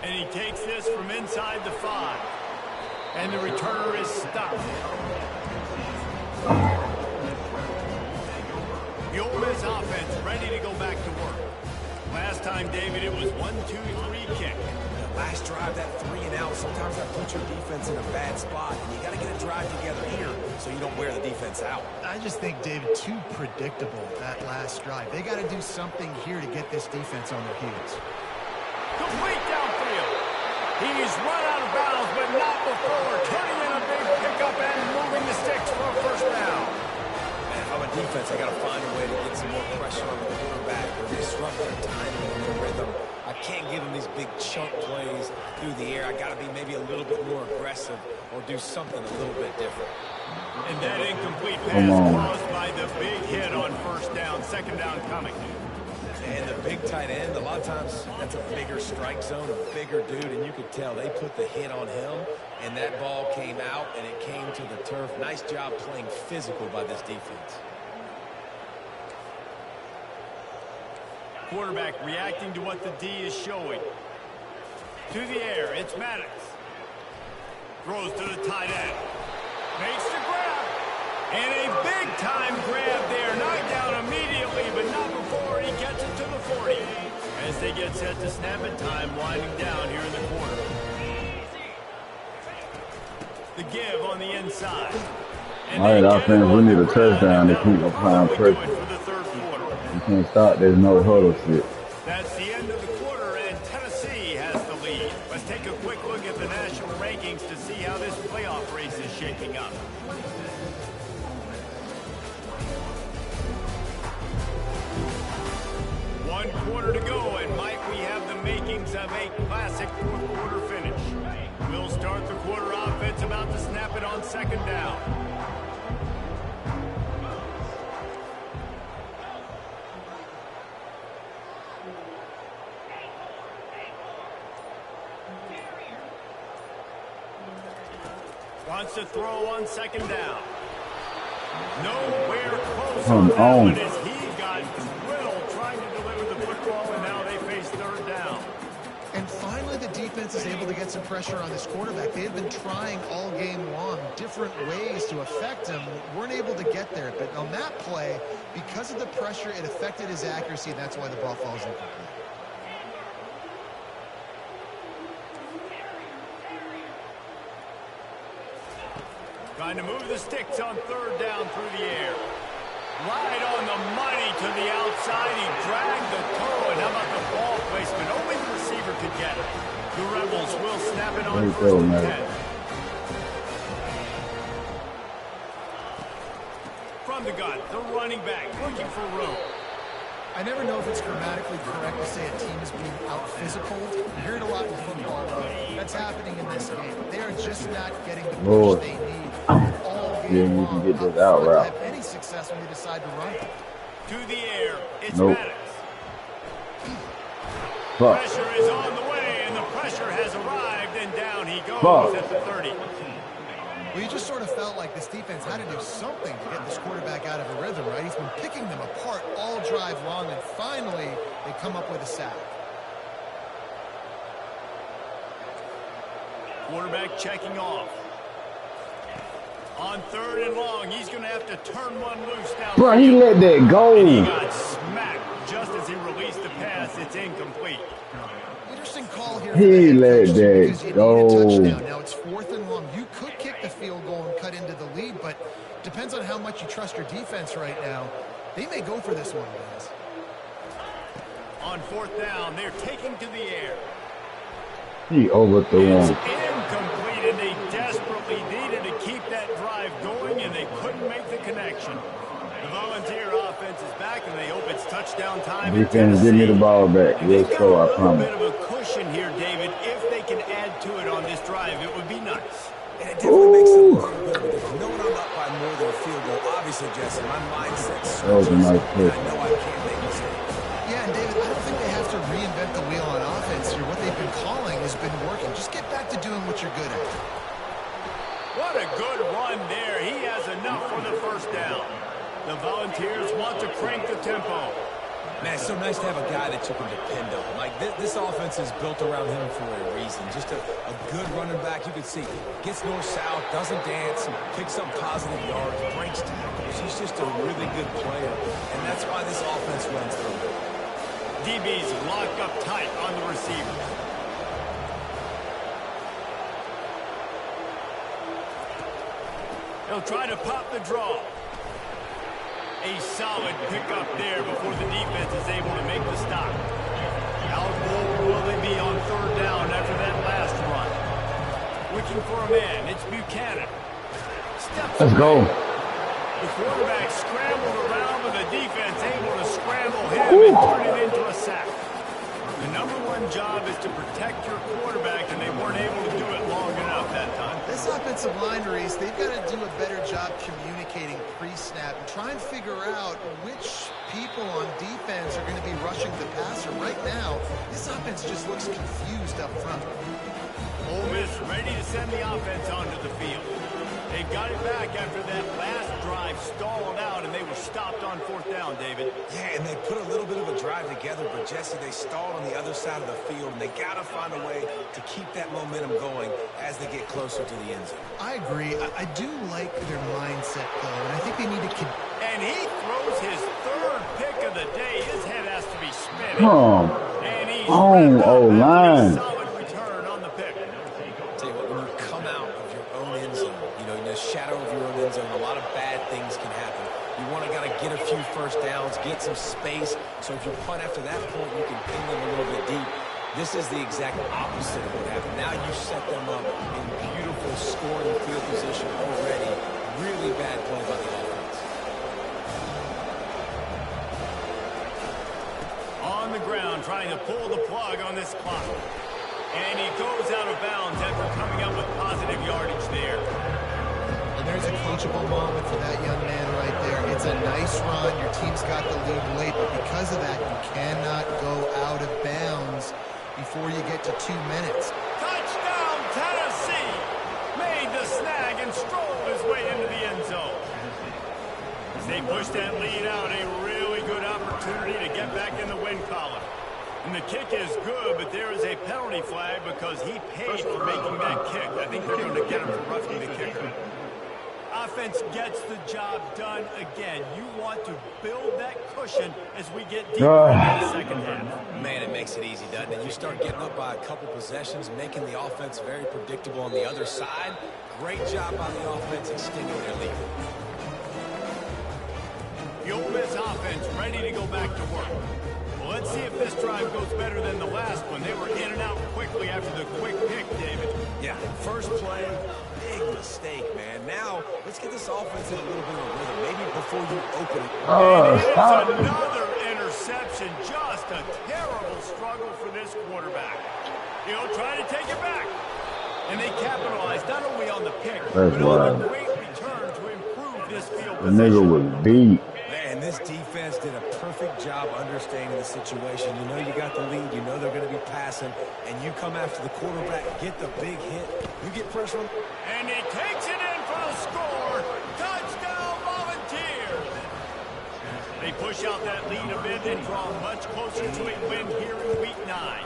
And he takes this from inside the 5. And the returner is stopped. The Ole Miss offense ready to go back to work. Last time, David, it was 1-2-3 kick. Last drive, that 3 and out, sometimes that puts your defense in a bad spot. And you got to get a drive together here so you don't wear the defense out. I just think, David, too predictable that last drive. They got to do something here to get this defense on their heels. Complete downfield. He's run out of bounds, but not before turning in a big pickup and moving the sticks for a 1st down. Man, if I'm a defense, I got to find a way to get some more pressure on the quarterback or disrupt their timing and their rhythm. I can't give them these big chunk plays through the air. I got to be maybe a little bit more aggressive or do something a little bit different. And that incomplete pass caused by the big hit on 1st down, 2nd down coming. And the big tight end, a lot of times that's a bigger strike zone, a bigger dude, and you could tell they put the hit on him, and that ball came out, and it came to the turf. Nice job playing physical by this defense. Quarterback reacting to what the D is showing. To the air, it's Maddox. Throws to the tight end. Makes the grab. And a big-time grab there. Knocked down immediately, but not before he gets it to the 40. As they get set to snap it, time winding down here in the corner. The give on the inside. All right, offense, we need a touchdown to keep applying pressure. For the third quarter. You can't stop. There's no huddle shit. That's the end of the quarter, and Tennessee has the lead. Let's take a quick look at the national rankings to see how this playoff race is shaping up. One quarter to go, and Mike, we have the makings of a classic fourth quarter finish. We'll start the quarter offense about to snap it on second down. Wants to throw on second down. Nowhere close on that one as he got drilled trying to deliver the football, and now they face third down. And finally, the defense is able to get some pressure on this quarterback. They have been trying all game long different ways to affect him. Weren't able to get there, but on that play, because of the pressure, it affected his accuracy, and that's why the ball falls incomplete. Trying to move the sticks on third down through the air. Right on the money to the outside. He dragged the toe, and how about the ball placement? Only the receiver could get it. The Rebels will snap it on first and 10. From the gun, the running back looking for room. I never know if it's grammatically correct to say a team is being out-physical. You hear it a lot in football. That's happening in this game. They are just not getting the push they need all game long. You can get this out route. Have any success when they decide to run. To the air, it's Maddox. Pressure is on the way, and the pressure has arrived, and down he goes at the 30. Well, you just sort of felt like this defense had to do something to get this quarterback out of a rhythm, right? He's been picking them apart all drive long, and finally they come up with a sack. Quarterback checking off. On third and long, he's going to have to turn one loose down. Bro, he let that go. And he got smacked just as he released the pass. It's incomplete. Interesting call here. He let that go. Now it's fourth and long. You could kick the field goal and cut into the lead, but depends on how much you trust your defense right now. They may go for this one, guys. On fourth down, they're taking to the air. He overthrew him. It's incomplete, and they desperately needed to keep that drive going, and they couldn't make the connection. The Volunteer offense is back, and they hope it's touchdown time. Defense, give me the ball back. We'll score, I promise. A little bit of a cushion here, David. If they can add to it on this drive, it would be nice. And it definitely makes it look good. But if knowing I'm up by more than a field goal, obviously, Jesse, my mindset's that was a nice pitch. I know I can't make mistakes. Yeah, and David, I don't think they have to reinvent the wheel on offense here. What they've been calling has been working. Just get back to doing what you're good at. What a good run there. He has enough for the first down. The Volunteers want to crank the tempo. Man, it's so nice to have a guy that you can depend on. Like, this offense is built around him for a reason. Just a good running back. You can see, gets north-south, doesn't dance, picks up positive yards, breaks tackles. He's just a really good player, and that's why this offense runs through. DB's locked up tight on the receiver. He'll try to pop the draw. A solid pickup there before the defense is able to make the stop. How bold will they be on third down after that last run? Looking for a man. It's Buchanan. Let's go. The quarterback scrambled around, but the defense able to scramble him and turn it into a sack. The number one job is to protect your quarterback, and they weren't able to do it long enough that time. This offensive line, Reese, they've got to do a better job communicating pre-snap and try and figure out which people on defense are going to be rushing the passer. Right now, this offense just looks confused up front. Ole Miss ready to send the offense onto the field. They've got it back after that last drive stalled out, and they were stopped on fourth down, David. Yeah, and they put a little bit of a drive together, but, Jesse, they stalled on the other side of the field, and they got to find a way to keep that momentum going as they get closer to the end zone. I agree. I do like their mindset, though, and I think they need to... And he throws his third pick of the day. His head has to be spinning. Come And he's on, O-line. solid return on the pick. Tell you what, when you come out of your own end zone, first downs, get some space. So if you punt after that point, you can pin them a little bit deep. This is the exact opposite of what happened. Now you set them up in beautiful scoring field position already. Really bad play by the offense. On the ground, trying to pull the plug on this clock. And he goes out of bounds after coming up with positive yardage there. And there's a coachable moment for that young man right there. It's a nice run. Your team's got the lead late, but because of that, you cannot go out of bounds before you get to 2 minutes. Touchdown, Tennessee! Made the snag and strolled his way into the end zone. As they push that lead out, a really good opportunity to get back in the win column. And the kick is good, but there is a penalty flag because he paid for making that kick. I think they're going to get him for roughing the kicker. Offense gets the job done again. You want to build that cushion as we get deeper into the second half. Man, it makes it easy, doesn't it? You start getting up by a couple possessions, making the offense very predictable on the other side. Great job by the offense extending their lead. The Ole Miss offense ready to go back to work. Well, let's see if this drive goes better than the last one. They were in and out quickly after the quick pick, David. Yeah, first play, big mistake, man. Now, let's get this offense in a little bit of a rhythm. Maybe before you open it. Stop. Another interception. Just a terrible struggle for this quarterback. He'll try to take it back. And they capitalize not only on the pick, but on the great return to improve this field position. The nigga was beat. Man, this defense did a perfect job understanding the situation. You know you got the lead. You know they're going to be passing. And you come after the quarterback, get the big hit. You get pressure on. And he takes it in for the score. Touchdown, Volunteers. They push out that lead a bit and draw much closer to a win here in Week 9.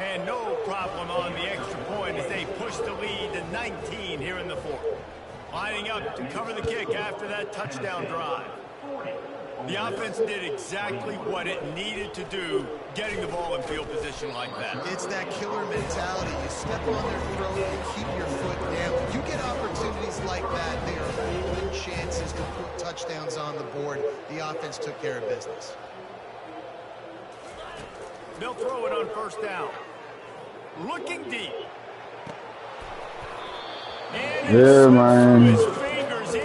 And no problem on the extra point as they push the lead to 19 here in the fourth. Lining up to cover the kick after that touchdown drive. The offense did exactly what it needed to do, getting the ball in field position like that. It's that killer mentality. You step on their throat, you keep your foot down. When you get opportunities like that, they are golden chances to put touchdowns on the board. The offense took care of business. They'll throw it on first down. Looking deep. And yeah, man.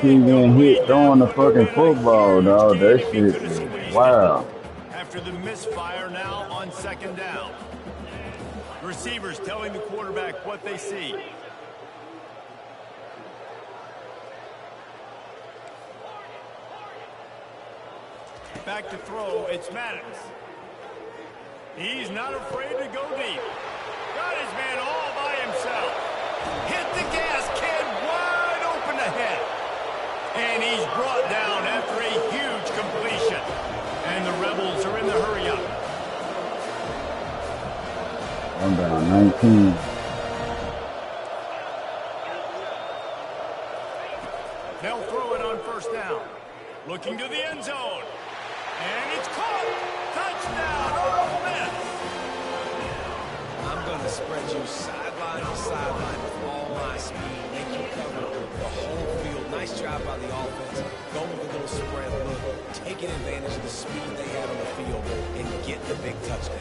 He getting hit throwing the fucking football, dog. That shit is wow. After the misfire now on second down. Receivers telling the quarterback what they see. Back to throw, it's Maddox. He's not afraid to go deep. Got his man all by himself. Hit the gas, kid, wide open ahead. And he's brought down after a huge completion. And the Rebels are in the hurry up. I'm down 19. They'll throw it on first down. Looking to the end zone. And it's caught. Touchdown, Ole Miss. I'm going to spread you sideline to sideline with all my speed. Make you cover the whole field. Nice job by the offense. Go with a little spread look. Taking advantage of the speed they had on the field and get the big touchdown.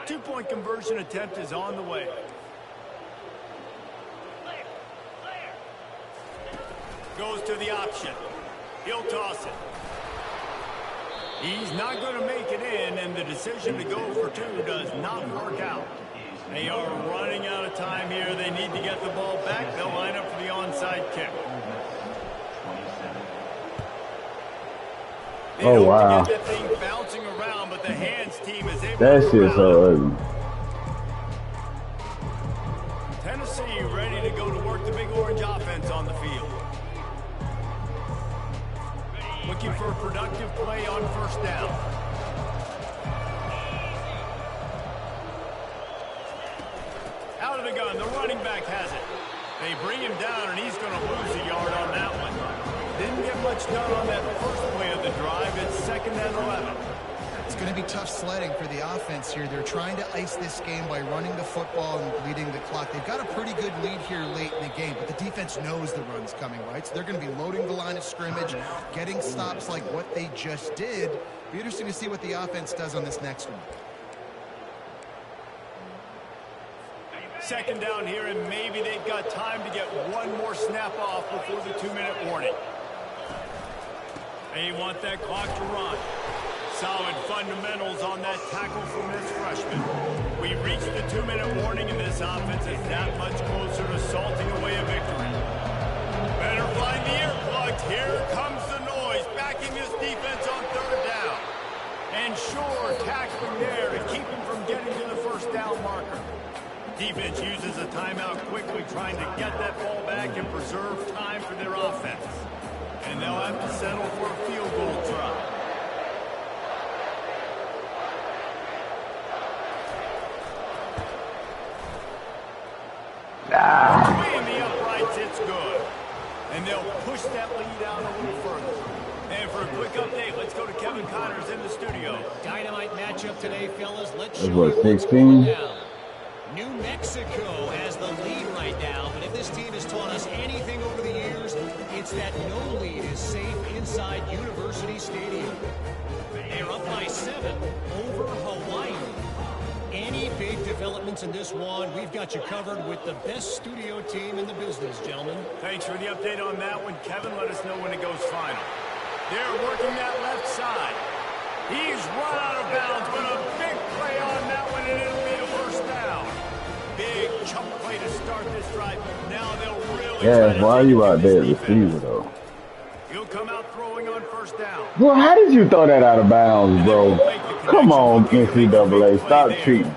Two-point conversion attempt is on the way. Goes to the option. He'll toss it. He's not going to make it in, and the decision to go for two does not work out. They are running out of time here. They need to get the ball back. They'll line up for the onside kick. Oh, wow. Get that thing bouncing around, but the hands team is able That to shit's so ugly. Tennessee ready to go to work the Big Orange offense on the field. Looking for a productive play on first down. Out of the gun, the running back has it. They bring him down, and he's going to lose a yard on that one. Didn't get much done on that first play of the drive. It's 2nd and 11. It's going to be tough sledding for the offense here. They're trying to ice this game by running the football and leading the clock. They've got a pretty good lead here late in the game, but the defense knows the run's coming, right? So they're going to be loading the line of scrimmage, getting stops like what they just did. Be interesting to see what the offense does on this next one. 2nd down here, and maybe they've got time to get one more snap off before the 2-minute warning. They want that clock to run. Solid fundamentals on that tackle from this freshman. We reached the 2-minute warning, and this offense is that much closer to salting away a victory. Better find the earplugs. Here comes the noise, backing this defense on 3rd down. And sure, tackling there to keep him from getting to the 1st down marker. Defense uses a timeout quickly, trying to get that ball back and preserve time for their offense. And they'll have to settle for a field goal try. Between the uprights, it's good. And they'll push that lead out a little further. And for a quick update, let's go to Kevin Connors in the studio. Dynamite matchup today, fellas. Let's That's show what, you what's 16? going down. New Mexico has the lead right now, but if this team has taught us anything over the years, it's that no lead is safe inside University Stadium. They're up by 7 over Hawaii. Any big developments in this one, we've got you covered with the best studio team in the business, gentlemen. Thanks for the update on that one, Kevin. Let us know when it goes final. They're working that left side. He's run out of bounds, but a big play on that one, and it'll be a 1st down. Big chunk play to start this drive. Now they'll really Yeah, why are you out there at receiver, though? He'll come out throwing on 1st down. Well, how did you throw that out of bounds, bro? Come on, NCAA. Stop cheating.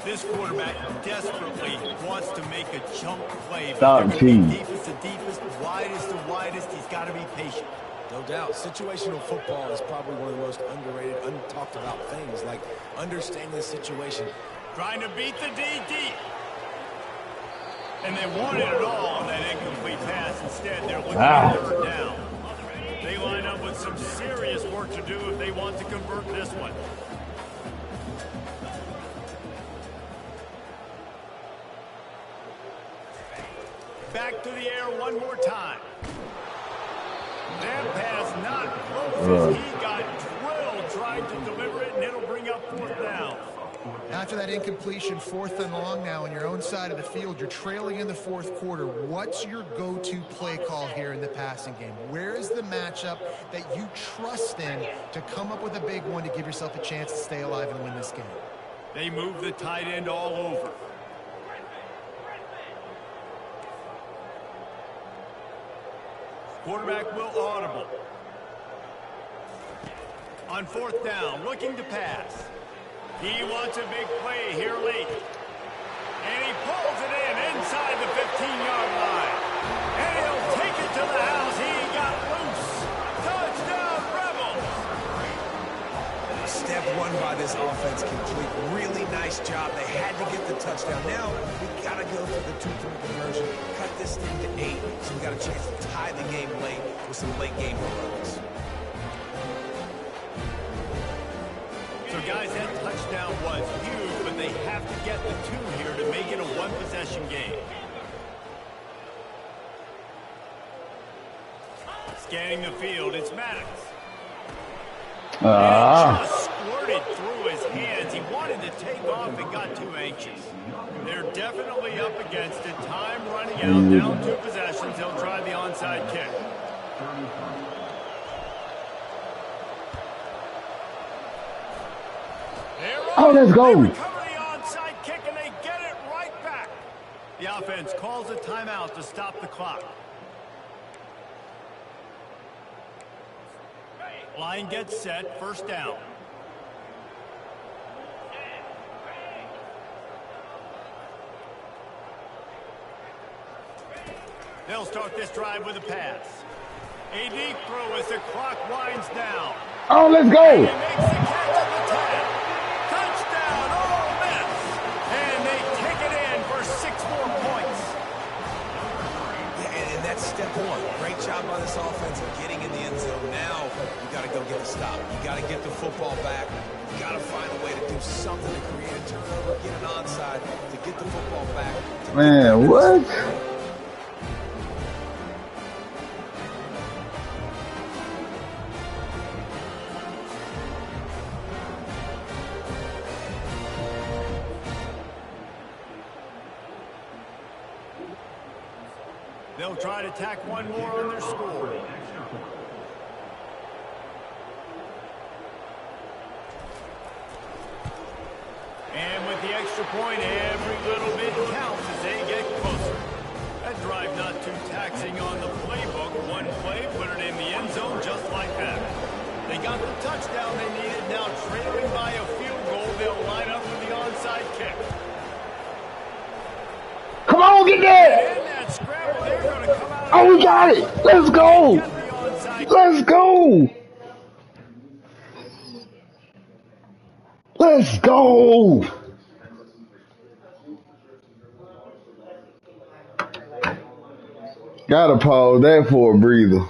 This quarterback desperately wants to make a chunk play. Stop cheating. Deepest to deepest, widest to widest. He's got to be patient. No doubt. Situational football is probably one of the most underrated, untalked about things, like understanding the situation. Trying to beat the DD. And they wanted it all on that incomplete pass. Instead, they're looking at 3rd down. They line up with some serious work to do if they want to convert this one. Back to the air one more time. That pass not close as he got drilled trying to deliver it, and it'll bring up 4th down. After that incompletion, 4th and long now on your own side of the field, you're trailing in the 4th quarter. What's your go-to play call here in the passing game? Where is the matchup that you trust in to come up with a big one to give yourself a chance to stay alive and win this game? They move the tight end all over. Quarterback will audible. On 4th down, looking to pass. He wants a big play here late. And he pulls it in inside the 15-yard line. And he'll take it to the house. He got loose. Touchdown, Rebels. Step 1 by this offense complete. Really nice job. They had to get the touchdown. Now, we got to go for the 2-point conversion. Cut this thing to 8, so we got a chance to tie the game late with some late game heroics. So, guys, that touchdown was huge, but they have to get the 2 here to make it a one-possession game. Scanning the field, it's Maddox. And it just squirted through his hands. He wanted to take off and got too anxious. They're definitely up against it. Time running out, down 2 possessions. They'll try the onside kick. Oh, let's go. They recover the onside kick, and they get it right back. The offense calls a timeout to stop the clock. Line gets set, 1st down. They'll start this drive with a pass. A deep throw as the clock winds down. Oh, let's go. He makes the catch at the 10. Touchdown, Ole Miss. And they take it in for 6 more points. Yeah, and that step point. Great job by this offense of getting in the end zone. Now you got to go get the stop. You got to get the football back. You got to find a way to do something to create a turnover, get an onside, to get the football back. Man, what? They'll try to tack one more on their score. And with the extra point, every little bit counts as they get closer. That drive not too taxing on the playbook. One play, put it in the end zone just like that. They got the touchdown they needed. Now trailing by a field goal, they'll line up for the onside kick. Come on, get that! Oh, we got it! Let's go! Let's go! Let's go! Gotta pause that for a breather.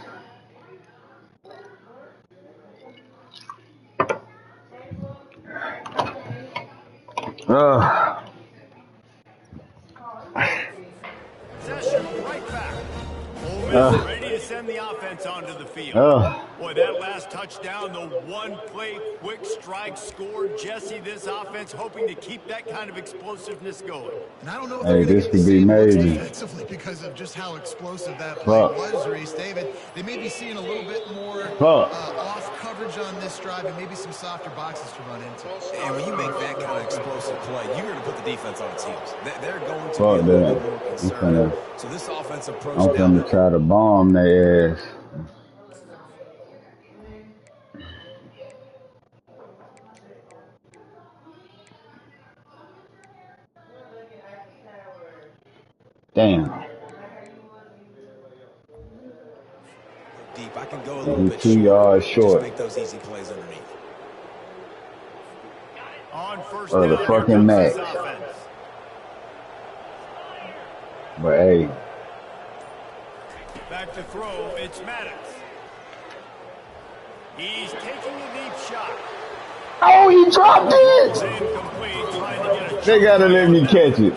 Possession right back. Ole Miss ready to send the offense onto the field. Boy, that last touchdown, the one-play quick strike score. Jesse, this offense hoping to keep that kind of explosive this going. And I don't know if hey, this could be major defensively because of just how explosive that play was, Reese. David, they may be seeing a little bit more off coverage on this drive and maybe some softer boxes to run into. And when you make that kind of explosive play, you're going to put the defense on its heels. They're going to be a little bit more concerned. So this offense approach I'm going to try to bomb their ass. Damn. Deep. I can go a little bit 2 yards short. Just make those easy plays underneath. On first down, the fucking max. But hey. Back to throw, it's Maddox. He's taking a deep shot. Oh, he dropped it! Incomplete, trying to get a they gotta let me catch it.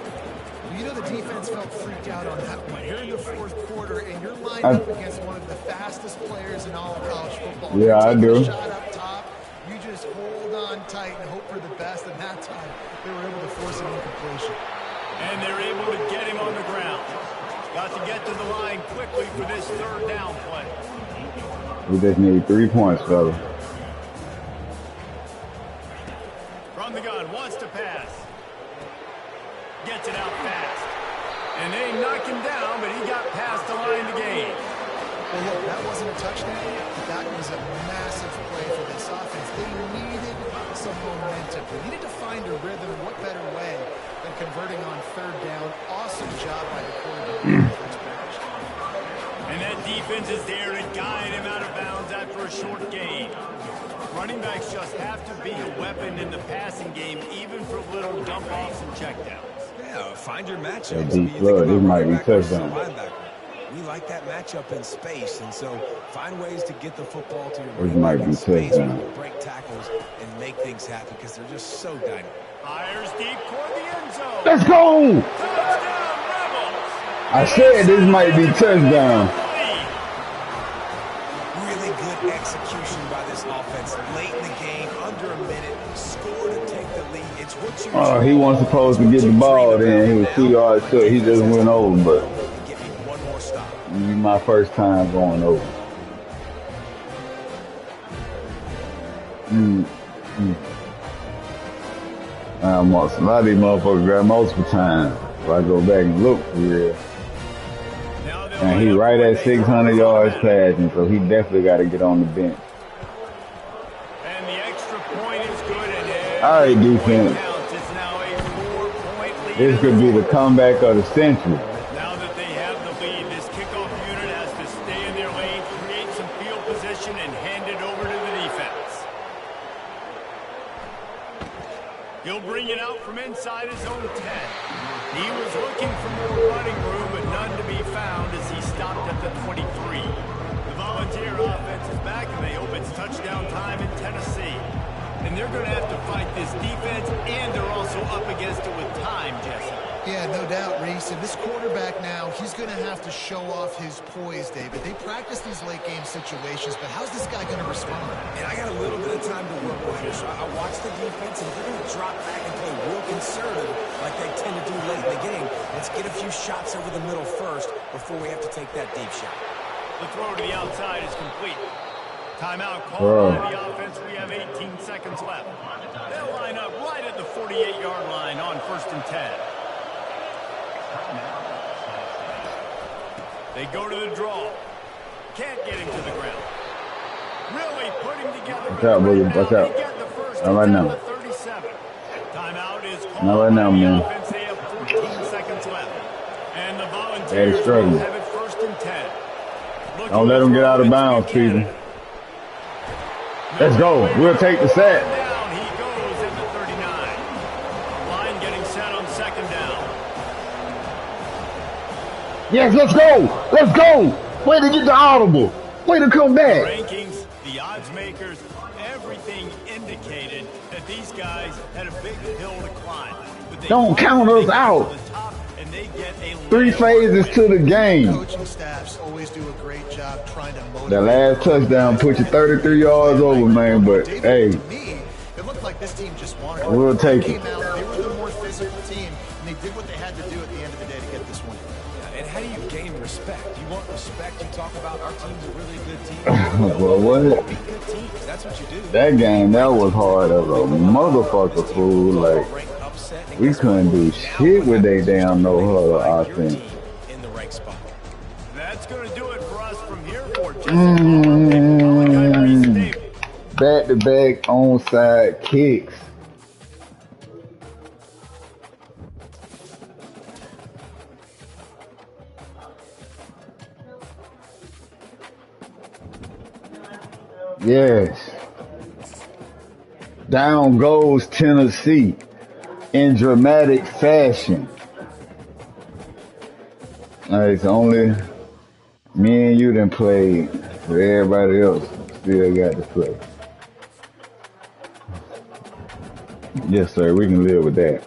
You know the defense felt freaked out on that one. You're in the fourth quarter, and you're lined up against one of the fastest players in all of college football. Yeah, I do. Shot up top, you just hold on tight and hope for the best. And that time, they were able to force an incompletion. And they're able to get him on the ground. Got to get to the line quickly for this third down play. We just need 3 points, fella. From the gun, wants to pass. Gets it out fast. And they knock him down, but he got past the line to gain. Well, look, that wasn't a touchdown, but that was a massive play for this offense. They needed some momentum. They needed to find a rhythm. What better way than converting on third down? Awesome job by the quarterback. And that defense is there to guide him out of bounds after a short gain. Running backs just have to be a weapon in the passing game, even for little dump-offs and checkdowns. Yeah, find your matchup. That deep flood, this might be touchdown. We like that matchup in space, and so find ways to get the football to your This might be touchdown. break tackles and make things happen because they're just so dynamic. Fires deep toward the end zone. Let's go! Touchdown, Rebels! I said this might be touchdown. Really good execution by this offense. Late in the game, under a minute, score to take the lead. It's what you Oh, he wasn't supposed to get the ball then. He was 2 yards short. He just went over, but give me one more stop. this is my first time going over. A lot of these motherfuckers grab multiple times. If I go back and look for real. And he right at 600 yards passing, so he definitely got to get on the bench. And the extra point is good. And all right, defense. It's now a 4-point lead. This could be the comeback of the century. Now that they have the lead, this kickoff unit has to stay in their lane, create some field position, and hand it over to the defense. He'll bring it out from inside his own 10. He was looking for more running room, but none to be found as he stopped at the 25. back, and they hope it's touchdown time in Tennessee. And they're going to have to fight this defense, and they're also up against it with time, Jesse. Yeah, no doubt, Reese. And this quarterback now, he's going to have to show off his poise, David. They practice these late-game situations, but how's this guy going to respond? And I got a little bit of time to work with here, so I watched the defense, and if they're going to drop back and play real conservative like they tend to do late in the game, let's get a few shots over the middle first before we have to take that deep shot. The throw to the outside is complete. Timeout called by the offense. We have 18 seconds left. They'll line up right at the 48-yard line on 1st and 10. They go to the draw. Can't get him to the ground. Really putting together. Watch out, William. Watch out. Not right now. Timeout is called. Not right now, man. They have 14 seconds left. And the They're Volunteers struggling. have it 1st and 10. Don't let them get out of bounds, Peter. Let's go. We'll take the sack. Down he goes at the 39. Line getting set on 2nd down. Yes, let's go. Let's go. Way to get the audible. Way to come back. Rankings, the odds makers, everything indicated that these guys had a big hill to climb. But they Don't count us out. to the top, and they get a 3 phases to the game. Coaching staffs always do a great job trying to motivate. That last touchdown put you 33 yards over, man. But, hey, To me, it looked like this team just wanted it. We'll take They it. came out, they were the more physical team, and they did what they had to do at the end of the day to get this win. And how do you gain respect? You want respect, you talk about our team's a really good team. well, what? Beat good teams, that's what you do. That game, that was hard as a motherfucker, fool. Like, we couldn't do shit with they damn no-huddle offense. In the right spot. That's going to do it for us from here for Jesse. Back-to-back onside kicks. Yes. Down goes Tennessee in dramatic fashion. It's only me and you done played, so everybody else still got to play. Yes, sir, we can live with that.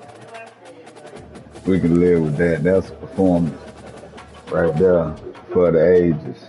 We can live with that. That's a performance right there for the ages.